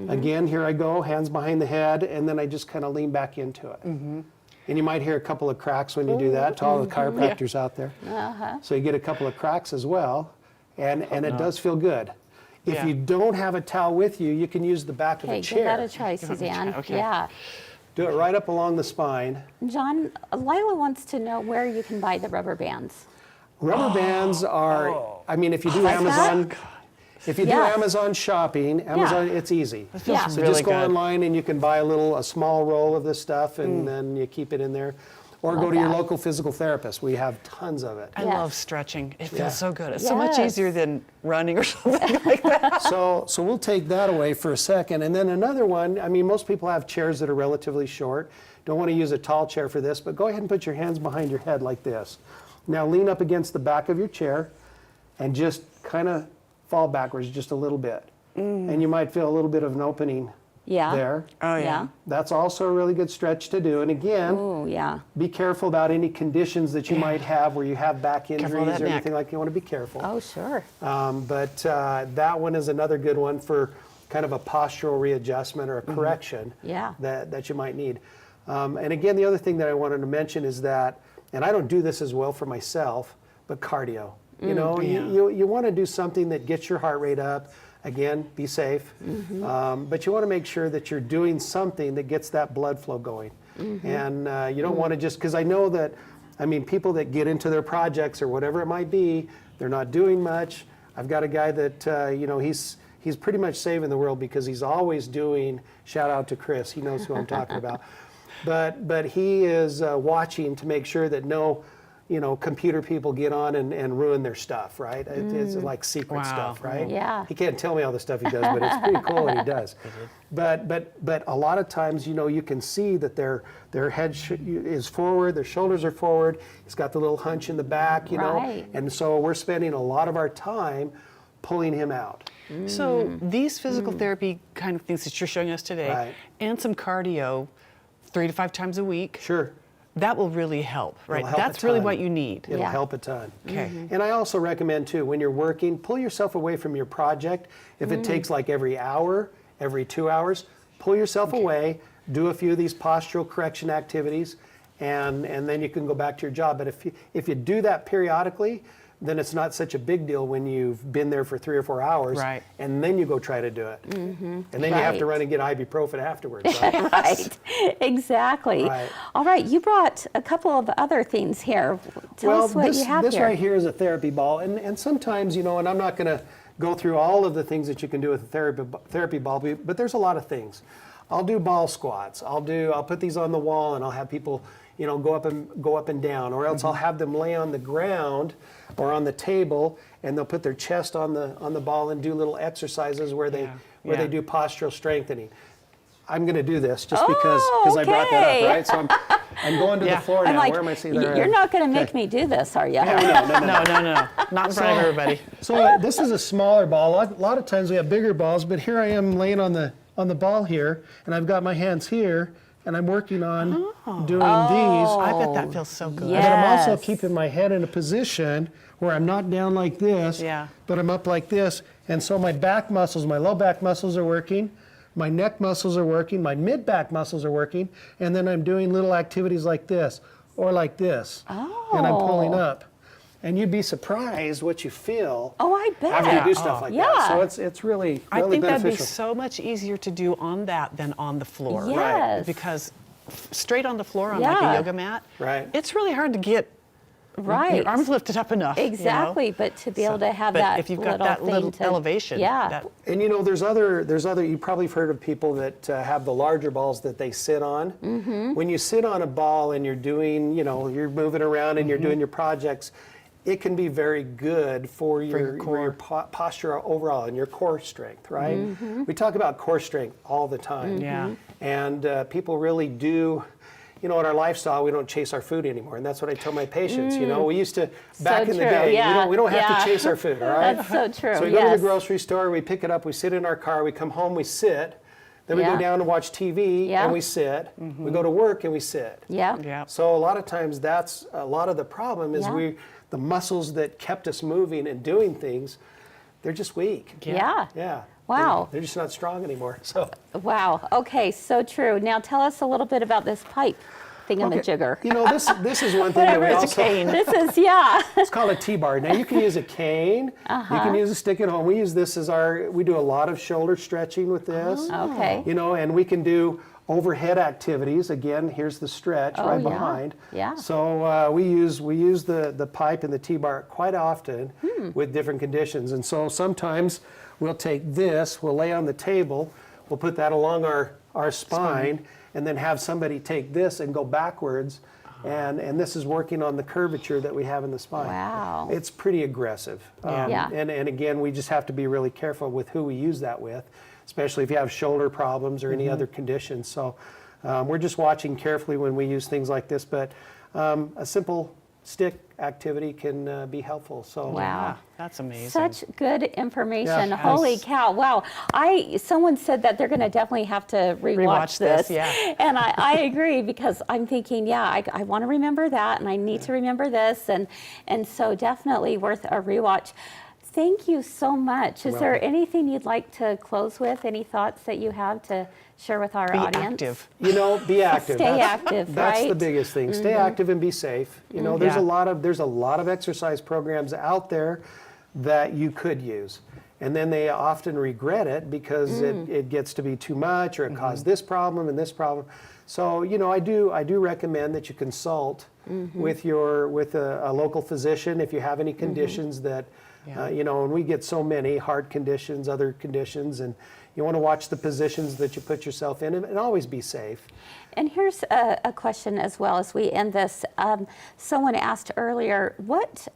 Again, here I go, hands behind the head, and then I just kind of lean back into it. And you might hear a couple of cracks when you do that, to all the chiropractors out there. So you get a couple of cracks as well, and it does feel good. If Yeah. you don't have a towel with you, you can use the back of Okay, a give that chair. a try, Suzanne. Okay. Yeah. Do it right up along the spine. John, Lila wants to know where you can buy the rubber bands. Rubber bands are, I mean, if you do Like that? Amazon, if you do Yeah. Amazon shopping, Amazon, it's easy. Yeah. So really just go good. online and you can buy a small roll of this stuff, and then you keep it in there. Or go Love to your that. local physical therapist. We have tons of it. I Yes. love stretching. It feels Yeah. so good. It's so much Yes. easier than running or something like that. So we'll take that away for a second. And then another one, I mean, most people have chairs that are relatively short. Don't want to use a tall chair for this, but go ahead and put your hands behind your head like this. Now lean up against the back of your chair and just kind of fall backwards just a little bit. And you might feel a little bit of an opening Yeah. there. Oh, yeah. That's also a really good stretch to do. And again, Oh, yeah. be careful about any conditions that you might have where you have back of injuries that or neck. anything like that. You want to be careful. Oh, sure. But that one is another good one for kind of a postural readjustment or a correction Yeah. that you might need. And again, the other thing that I wanted to mention is that, and I don't do this as well for myself, but cardio. You know, you want to do something that gets your heart rate up. Again, be safe. But you want to make sure that you're doing something that gets that blood flow going. And you don't want to just, because I know that, I mean, people that get into their projects or whatever it might be, they're not doing much. I've got a guy that, he's he's pretty much saving the world because he's always doing, shout out to Kris, he knows who I'm talking about. But he is watching to make sure that no, computer people get on and ruin their stuff, right? It's like secret stuff, right? Yeah. He can't tell me all the stuff he does, but it's pretty cool what he does. But a lot of times, you can see that their head is forward, their shoulders are forward. He's got the little hunch in the back, Right. And so we're spending a lot of our time pulling him out. So these physical therapy kind of things that you're showing us today, Right. and some cardio 3 to 5 times a week, Sure. that will really help, right? It'll help That's a really ton. what you need. It'll Yeah. help a ton. Okay. And I also recommend too, when you're working, pull yourself away from your project. If it takes like every hour, every 2 hours, pull yourself away, do a few of these postural correction activities, and then you can go back to your job. But if you do that periodically, then it's not such a big deal when you've been there for 3 or 4 hours, Right. and then you go try to do it. And then you have to Right. run and get ibuprofen afterwards, right? Right, exactly. Right. All right, you brought a couple of other things here. Tell us what this, you have this here. right here is a therapy ball, and sometimes, and I'm not going to go through all of the things that you can do with a therapy ball, but there's a lot of things. I'll do ball squats. I'll put these on the wall, and I'll have people, go up and down, or else I'll have them lay on the ground or on the table, and they'll put their chest on the ball and do little exercises where they do postural strengthening. I'm going to do this just because I brought that okay. up, right? So I'm going to the floor I'm now. like, Where am I seeing that? you're not going to make me do this, are you? No, not in front of everybody. So this is a smaller ball. A lot of times we have bigger balls, but here I am laying on the ball here, and I've got my hands here, and I'm working on doing these. I bet that feels so good. Yeah. But I'm also Yes. keeping my head in a position where I'm not down like this, but I'm up like this. And so my back muscles, my low back muscles are working, my neck muscles are working, my mid back muscles are working, and then I'm doing little activities like this or like this. And I'm pulling up. And you'd be surprised what you feel Oh, I bet. after you do stuff like Yeah. that. So it's really, I really think that'd be beneficial. so much easier to do on that than on the floor. Yes. Right. Because straight on the floor on like Yeah. a yoga mat, Right. it's really hard to get Right. your arms lifted up enough. Exactly, but to be able to have but that if you've got little that thing little to, elevation, yeah. that- And there's other, you probably have heard of people that have the larger balls that they sit on. When you sit on a ball and you're doing, you're moving around and you're doing your projects, it can be very good for your posture overall and your core strength, right? We talk about core strength all the time. Yeah. And people really do, in our lifestyle, we don't chase our food anymore. And that's what I tell my patients, we used to, back in the true, day, yeah, we don't have yeah. to chase our food, all right? That's so true, So we go to yes. the grocery store, we pick it up, we sit in our car, we come home, we sit, then we Yeah. go down and watch TV Yeah. and we sit, we go to work and we sit. Yeah. Yeah. So a lot of times that's a lot of the problem is Yeah. the muscles that kept us moving and doing things, they're just weak. Yeah. Yeah. Wow. They're just not strong anymore. So Wow. Okay, so true. Now tell us a little bit about this pipe thingamajigger. this is one thing that we Whatever also This is, yeah. It's called a T-bar. Now you can use a cane. You can use a stick at home. We use this as we do a lot of shoulder stretching with this. Okay. And we can do overhead activities. Again, here's the stretch right yeah. behind. Yeah. So we use the pipe and the T-bar quite often with different conditions. And so sometimes we'll take this, we'll lay on the table, we'll put that along our spine, and then have somebody take this and go backwards. And this is working on the curvature that we have in the spine. Wow. It's pretty aggressive. Yeah. And again, we just have to be really careful with who we use that with, especially if you have shoulder problems or any other conditions. So we're just watching carefully when we use things like this, but a simple stick activity can be helpful. So Wow. That's amazing. Such good information. Yeah. Holy cow. Wow. Someone said that they're going to definitely have to rewatch this. Yeah. And I agree because I'm thinking, I want to remember that and I need to remember this. And so definitely worth a rewatch. Thank you so much. Is there anything you'd like to close with? Any thoughts that you have to share with our Be audience? active. be active. Stay active, That's the right? biggest thing. Stay active and be safe. There's a lot of exercise programs out there that you could use. And then they often regret it because it gets to be too much or it caused this problem and this problem. So, I do recommend that you consult with a local physician if you have any conditions that Yeah. And we get so many heart conditions, other conditions, and you want to watch the positions that you put yourself in and always be safe. And here's a question as well as we end this. Someone asked earlier, what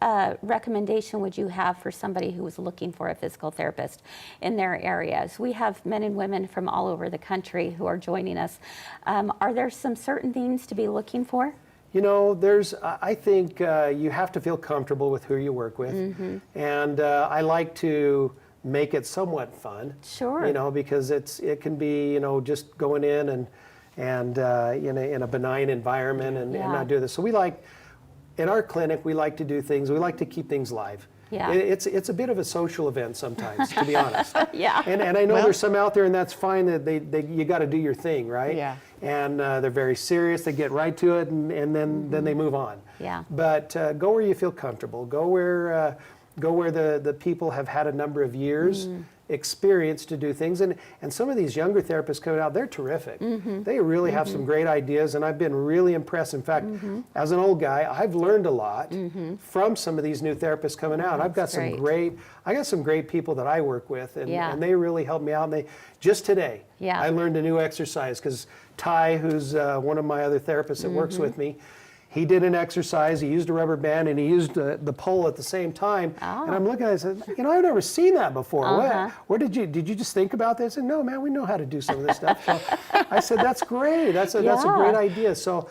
recommendation would you have for somebody who was looking for a physical therapist in their areas? We have men and women from all over the country who are joining us. Are there some certain things to be looking for? I think you have to feel comfortable with who you work with. And I like to make it somewhat fun. Sure. Because it can be, just going in and in a benign environment and not do this. So in our clinic, we like to do things, we like to keep things live. Yeah. It's a bit of a social event sometimes, to be honest. Yeah. And I know there's some out there, and that's fine, that you got to do your thing, right? Yeah. And they're very serious, they get right to it, and then they move on. Yeah. But go where you feel comfortable. Go where the people have had a number of years experience to do things. And some of these younger therapists coming out, they're terrific. They really have some great ideas, and I've been really impressed. In fact, as an old guy, I've learned a lot from some of these new therapists coming out. I've got some great people that I work with, and they really help me out. And just today, I learned a new exercise because Ty, who's one of my other therapists that works with me, he did an exercise, he used a rubber band, and he used the pole at the same time. And I'm looking at it and I said, I've never seen that before. Where did you just think about this? And no, man, we know how to do some of this stuff. So I said, that's great. That's a great idea. So,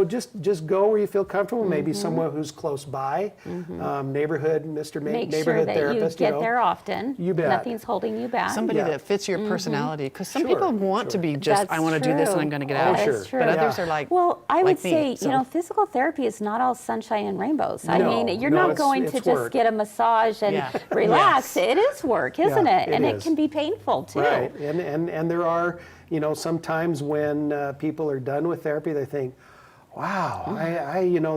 just go where you feel comfortable. Maybe someone who's close by, neighborhood, Make neighborhood sure that therapist. you get there often. You bet. Nothing's holding you back. Somebody that fits your personality. Because some Sure, people want to be just, That's I want to do this and true. I'm going to get out. That's true. But others are like, well, I would like me, say, so. physical therapy is not all sunshine and rainbows. No, I mean, you're no, not going it's to just work. get a massage and Yeah. relax. Yes. It is work, isn't it? it And it is. can be painful too. Right, and there are, sometimes when people are done with therapy, they think, wow,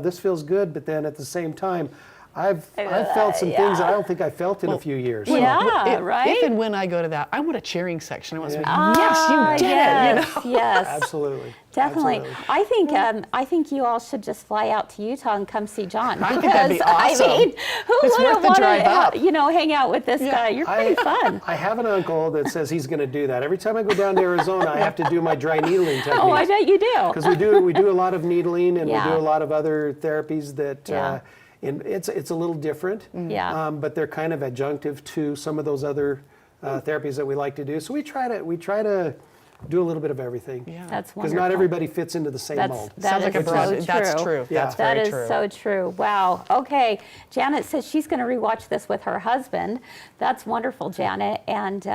this feels good, but then at the same time, I've felt some things that I don't think I felt in a few years. So, Yeah, right? If and when I go to that, I want a cheering section. I want to be, Ah, yes, you did it. Yes. Absolutely. Definitely. Absolutely. I think you all should just fly out to Utah and come see John. I think that'd be awesome. I mean, who It's wouldn't worth the want drive up. to, hang out with this guy? You're pretty fun. I have an uncle that says he's going to do that. Every time I go down to Arizona, I have to do my dry needling technique. Oh, I bet you do. Because we do a lot of needling, and we Yeah. do a lot of other therapies that Yeah. it's a little different. Yeah. But they're kind of adjunctive to some of those other therapies that we like to do. So we try to do a little bit of everything. Yeah. That's Because wonderful. not everybody fits into the same mold. Sounds like a broad. so That's true. true. Yeah. That's That very is true. so true. Wow. Okay. Janet says she's going to rewatch this with her husband. That's wonderful, Janet. And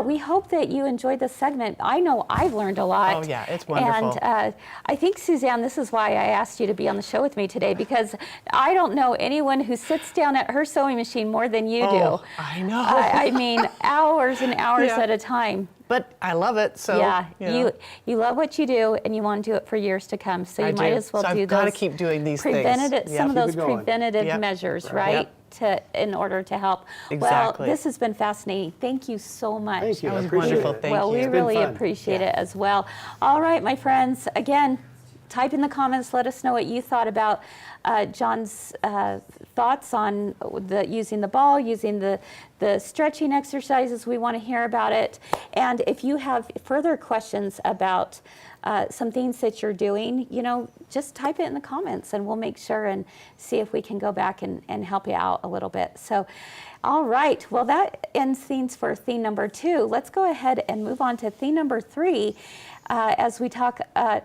we hope that you enjoyed this segment. I know I've learned a lot. Oh, yeah, it's wonderful. And I think, Suzanne, this is why I asked you to be on the show with me today, because I don't know anyone who sits down at her sewing machine more than you do. I know. I mean, hours and hours Yeah. at a time. But I love it. So Yeah, you know. you love what you do, and you want to do it for years to come. So you I might do. as well So do I've those. gotta keep doing these things. preventative, Yeah. some of Keep those it going. preventative Yep. measures, Right. right? In order to help. Exactly. Well, this has been fascinating. Thank you so much. Thank you. That I was appreciate wonderful. it. Thank Well, you. we It's been really fun. appreciate it as well. All right, my friends. Again, type in the comments. Let us know what you thought about John's thoughts on using the ball, using the stretching exercises. We want to hear about it. And if you have further questions about some things that you're doing, just type it in the comments, and we'll make sure and see if we can go back and help you out a little bit. So, all right. Well, that ends themes for theme number 2. Let's go ahead and move on to theme number 3. As we talk,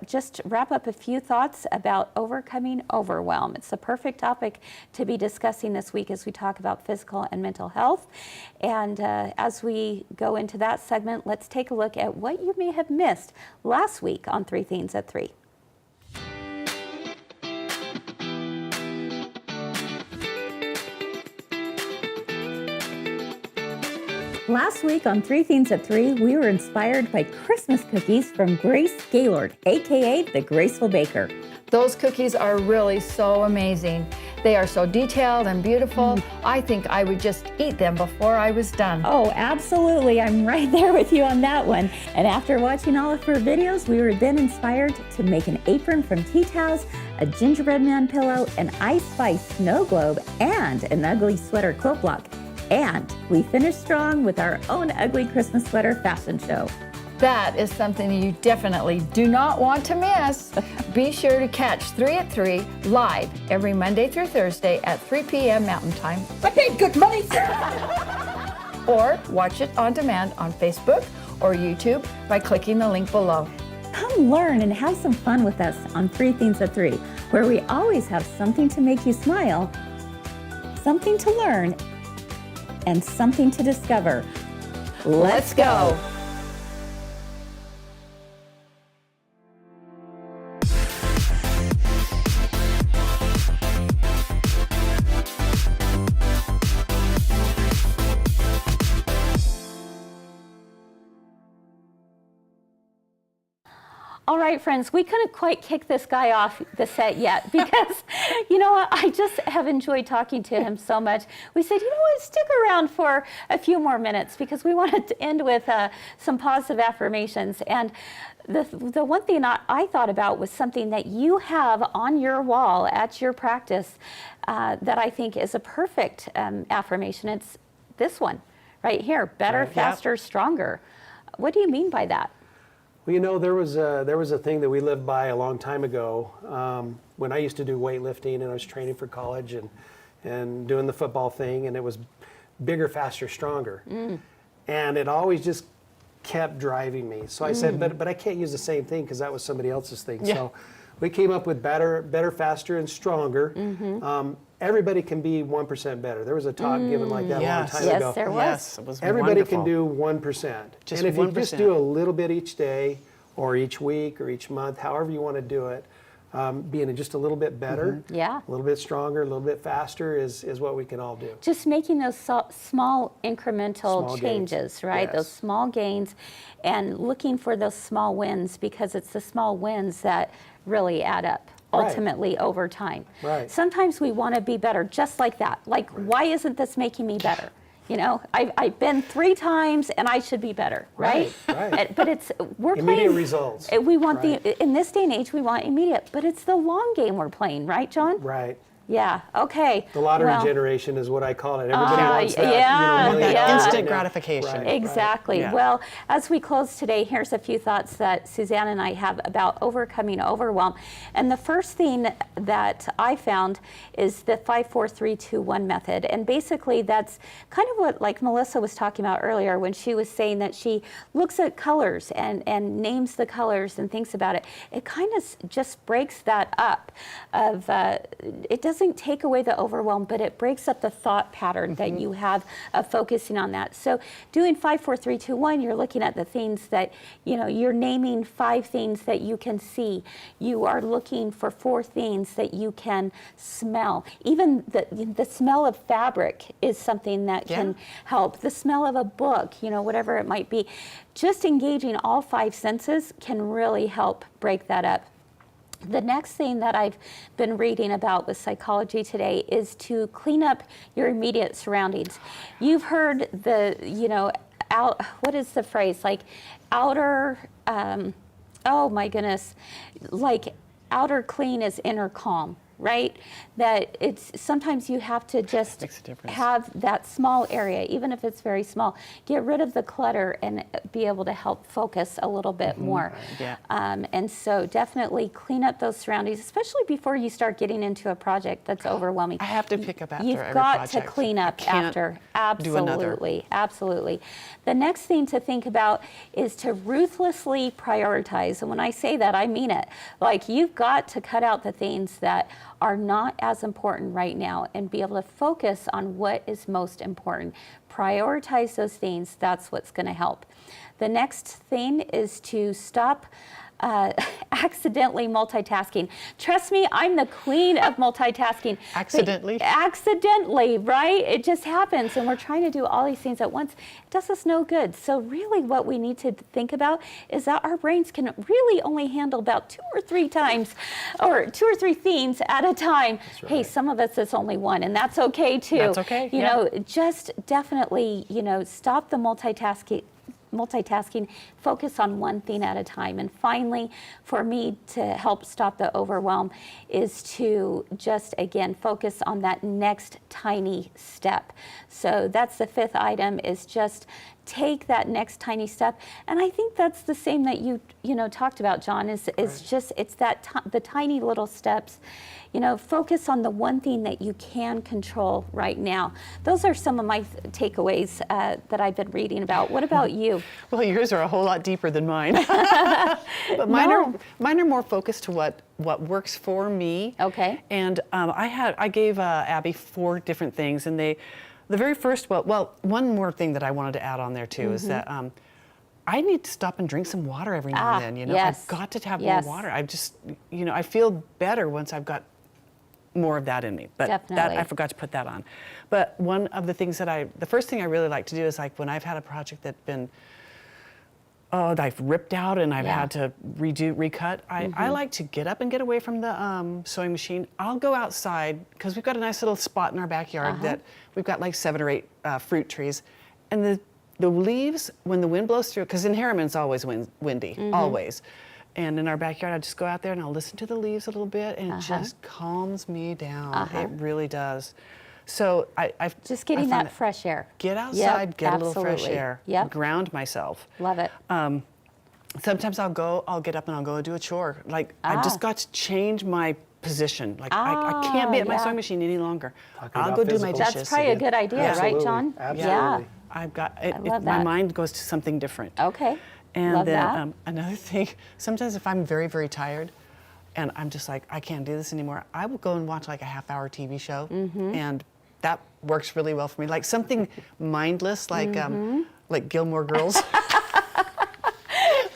just wrap up a few thoughts about overcoming overwhelm. It's the perfect topic to be discussing this week as we talk about physical and mental health. And as we go into that segment, let's take a look at what you may have missed last week on 3 Themes at 3. Last week on 3 Themes at 3, we were inspired by Christmas cookies from Grace Gaylord, aka the Graceful Baker. Those cookies are really so amazing. They are so detailed and beautiful. I think I would just eat them before I was done. Oh, absolutely. I'm right there with you on that one. And after watching all of her videos, we were then inspired to make an apron from tea towels, a gingerbread man pillow, an Ice Spice snow globe, and an ugly sweater quilt block. And we finished strong with our own ugly Christmas sweater fashion show. That is something you definitely do not want to miss. Be sure to catch 3 at 3 live every Monday through Thursday at 3 p.m. Mountain Time. I paid good money, sir! Or watch it on demand on Facebook or YouTube by clicking the link below. Come learn and have some fun with us on 3 Things at 3, where we always have something to make you smile, something to learn, and something to discover. Let's go! All right, friends, we couldn't quite kick this guy off the set yet because, you know what, I just have enjoyed talking to him so much. We said, you know what, stick around for a few more minutes because we wanted to end with some positive affirmations. And the one thing I thought about was something that you have on your wall at your practice that I think is a perfect affirmation. It's this one right here, better, faster, stronger. What do you mean by that? Well, you know, there was a thing that we lived by a long time ago when I used to do weightlifting and I was training for college and doing the football thing, and it was bigger, faster, stronger. And it always just kept driving me. So I said, but I can't use the same thing because that was somebody else's thing. Yeah. So we came up with better, faster, and stronger. Everybody can be 1% better. There was a talk given like that a long time ago. Yes, there was. Yes, it was Everybody wonderful. can do 1%. Just and if you 1%. just do a little bit each day or each week or each month, however you want to do it, being just a little bit better, Yeah. a little bit stronger, a little bit faster is what we can all do. Just making those small incremental Small changes, gains. right? Yes. Those small gains and looking for those small wins because it's the small wins that really add up. Right. Ultimately over time. Right. Sometimes we want to be better just like that. Like, why isn't this making me better? You know, I've been 3 times and I should be better, right? Right. But we're Immediate playing results. We want Right. in this day and age we want immediate, but it's the long game we're playing, right, John? Right. Yeah. Okay. The lottery Well, generation is what I call it. Everybody wants that. yeah, million yeah. dollars Instant now. gratification. Right. Exactly. Yeah. Well, as we close today, here's a few thoughts that Suzanne and I have about overcoming overwhelm. And the first thing that I found is the 5-4-3-2-1 method. And basically that's kind of what like Melissa was talking about earlier when she was saying that she looks at colors and names the colors and thinks about it. It kind of just breaks that up of, it doesn't take away the overwhelm, but it breaks up the thought pattern that you have of focusing on that. So doing 5-4-3-2-1, you're looking at the things that, you know, you're naming 5 things that you can see. You are looking for 4 things that you can smell. Even the smell of fabric is something that can help. The smell of a book, you know, whatever it might be. Just engaging all 5 senses can really help break that up. The next thing that I've been reading about with psychology today is to clean up your immediate surroundings. You've heard the, you know, what is the phrase? Like outer, oh my goodness, like outer clean is inner calm, right? That it's sometimes you have to just Makes a difference. have that small area, even if it's very small, get rid of the clutter and be able to help focus a little bit more. Yeah. And so definitely clean up those surroundings, especially before you start getting into a project that's overwhelming. I have to pick up after You've every got project. to clean up I can't after. do another. Absolutely, absolutely. The next thing to think about is to ruthlessly prioritize. And when I say that, I mean it. Like you've got to cut out the things that are not as important right now and be able to focus on what is most important. Prioritize those things. That's what's going to help. The next thing is to stop accidentally multitasking. Trust me, I'm the queen of multitasking. Accidentally? Accidentally, right? It just happens, and we're trying to do all these things at once. It does us no good. So really what we need to think about is that our brains can really only handle about 2 or 3 times, or 2 or 3 things at a time. right. Hey, some of us it's only one, and that's okay too. That's okay, You yeah. know, just definitely, stop the multitasking, focus on one thing at a time. And finally, for me to help stop the overwhelm is to just, again, focus on that next tiny step. So that's the 5th item, is just take that next tiny step. And I think that's the same that you talked about, John, is just, it's that the tiny little steps. Focus on the one thing that you can control right now. Those are some of my takeaways that I've been reading about. What about you? Well, yours are a whole lot deeper than mine. But mine are more focused to what works for me. Okay. And I gave Abby 4 different things, and the very first, one more thing that I wanted to add on there too is that I need to stop and drink some water every now and then. Yes. I've got to have Yes. more water. I just, I feel better once I've got more of that in me. But Definitely. I forgot to put that on. But one of the things the first thing I really like to do is, like, when I've had a project that's been, I've ripped out and I've had to recut, I like to get up and get away from the sewing machine. I'll go outside, because we've got a nice little spot in our backyard that we've got like 7 or 8 fruit trees. And the leaves, when the wind blows through, because in Harriman's always windy, always. And in our backyard, I just go out there and I'll listen to the leaves a little bit, and it just calms me down. It really does. So I've Just getting found that fresh air. Get outside, Yep, get a little fresh absolutely. air, Yep. ground myself. Love it. Sometimes I'll get up and I'll go do a chore. Like, I've just got to change my position. Like, I can't be at my sewing machine any longer. I'll about go do my physical. dishes. That's probably a good idea, right, Absolutely. John? Absolutely. I've got love my that. mind goes to something different. Okay. And Love then that. another thing, sometimes if I'm very, very tired and I'm just like, I can't do this anymore, I will go and watch like a half-hour TV show, and that works really well for me. Like something mindless, like Gilmore Girls.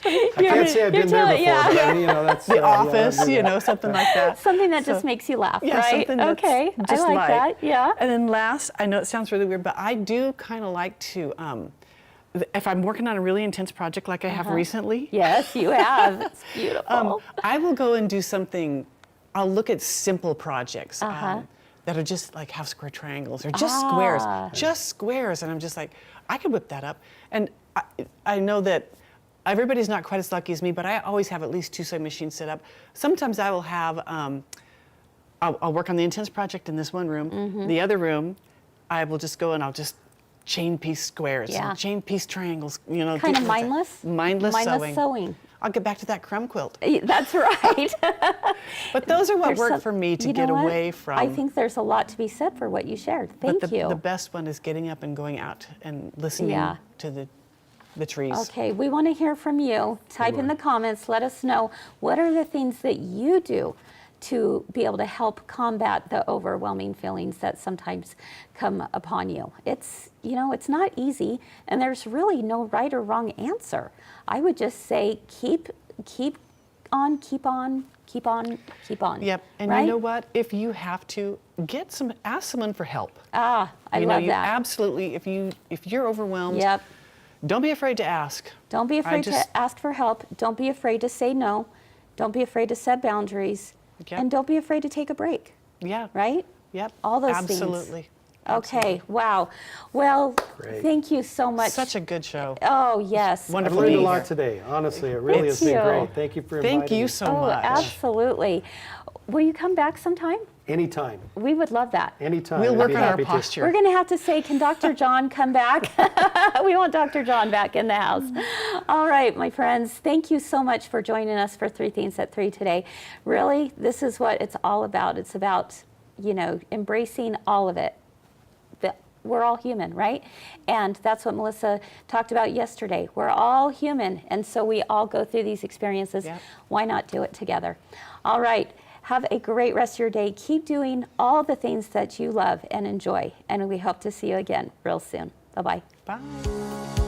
I can't say I've been there before, but that's The yeah, Office, I'll do that. something like that. Something that just makes you laugh, Yeah, right? something that's Okay. just I like that. Yeah. And then last, I know it sounds really weird, but I do kind of like to, if I'm working on a really intense project like I have recently, Yes, you have. It's beautiful. I will go and do something. I'll look at simple projects that are just like half square triangles or just squares, and I'm just like, I could whip that up. And I know that everybody's not quite as lucky as me, but I always have at least 2 sewing machines set up. Sometimes I will have, I'll work on the intense project in this one room. The other room, I will just go and I'll just chain piece squares, and chain piece triangles, Kind of mindless? Mindless sewing. I'll get back to that crumb quilt. That's right. But those are what There's work some- for me to you know get what? away from. I think there's a lot to be said for what you shared. Thank but you. the best one is getting up and going out and listening to the trees. Okay, we want to hear from you. Type in the comments. Let us know, what are the things that you do to be able to help combat the overwhelming feelings that sometimes come upon you. It's not easy, and there's really no right or wrong answer. I would just say keep on. Yep, and right? you know what? If you have to, ask someone for help. I you love know, that. Absolutely. If you're overwhelmed, Yep. don't be afraid to ask. Don't be afraid to ask for help. Don't be afraid to say no. Don't be afraid to set boundaries. Yep. And don't be afraid to take a break. Yeah. Right? Yep. All those things. Absolutely. Okay, wow. Well, Great. thank you so much. Such a good show. Oh, yes. I've Wonderful learned a being lot here. today. Honestly, it really has Thank been you. great. Thank you for inviting Thank you me. so Oh, much. absolutely. Will you come back sometime? Anytime. We would love that. Anytime. We'll I'd work be on our happy to. posture. We're going to have to say, can Dr. John come back? We want Dr. John back in the house. All right, my friends, thank you so much for joining us for 3 Things at 3 today. Really, this is what it's all about. It's about, embracing all of it. We're all human, right? And that's what Melissa talked about yesterday. We're all human, and so we all go through these experiences. Yep. Why not do it together? All right. Have a great rest of your day. Keep doing all the things that you love and enjoy, and we hope to see you again real soon. Bye-bye. Bye.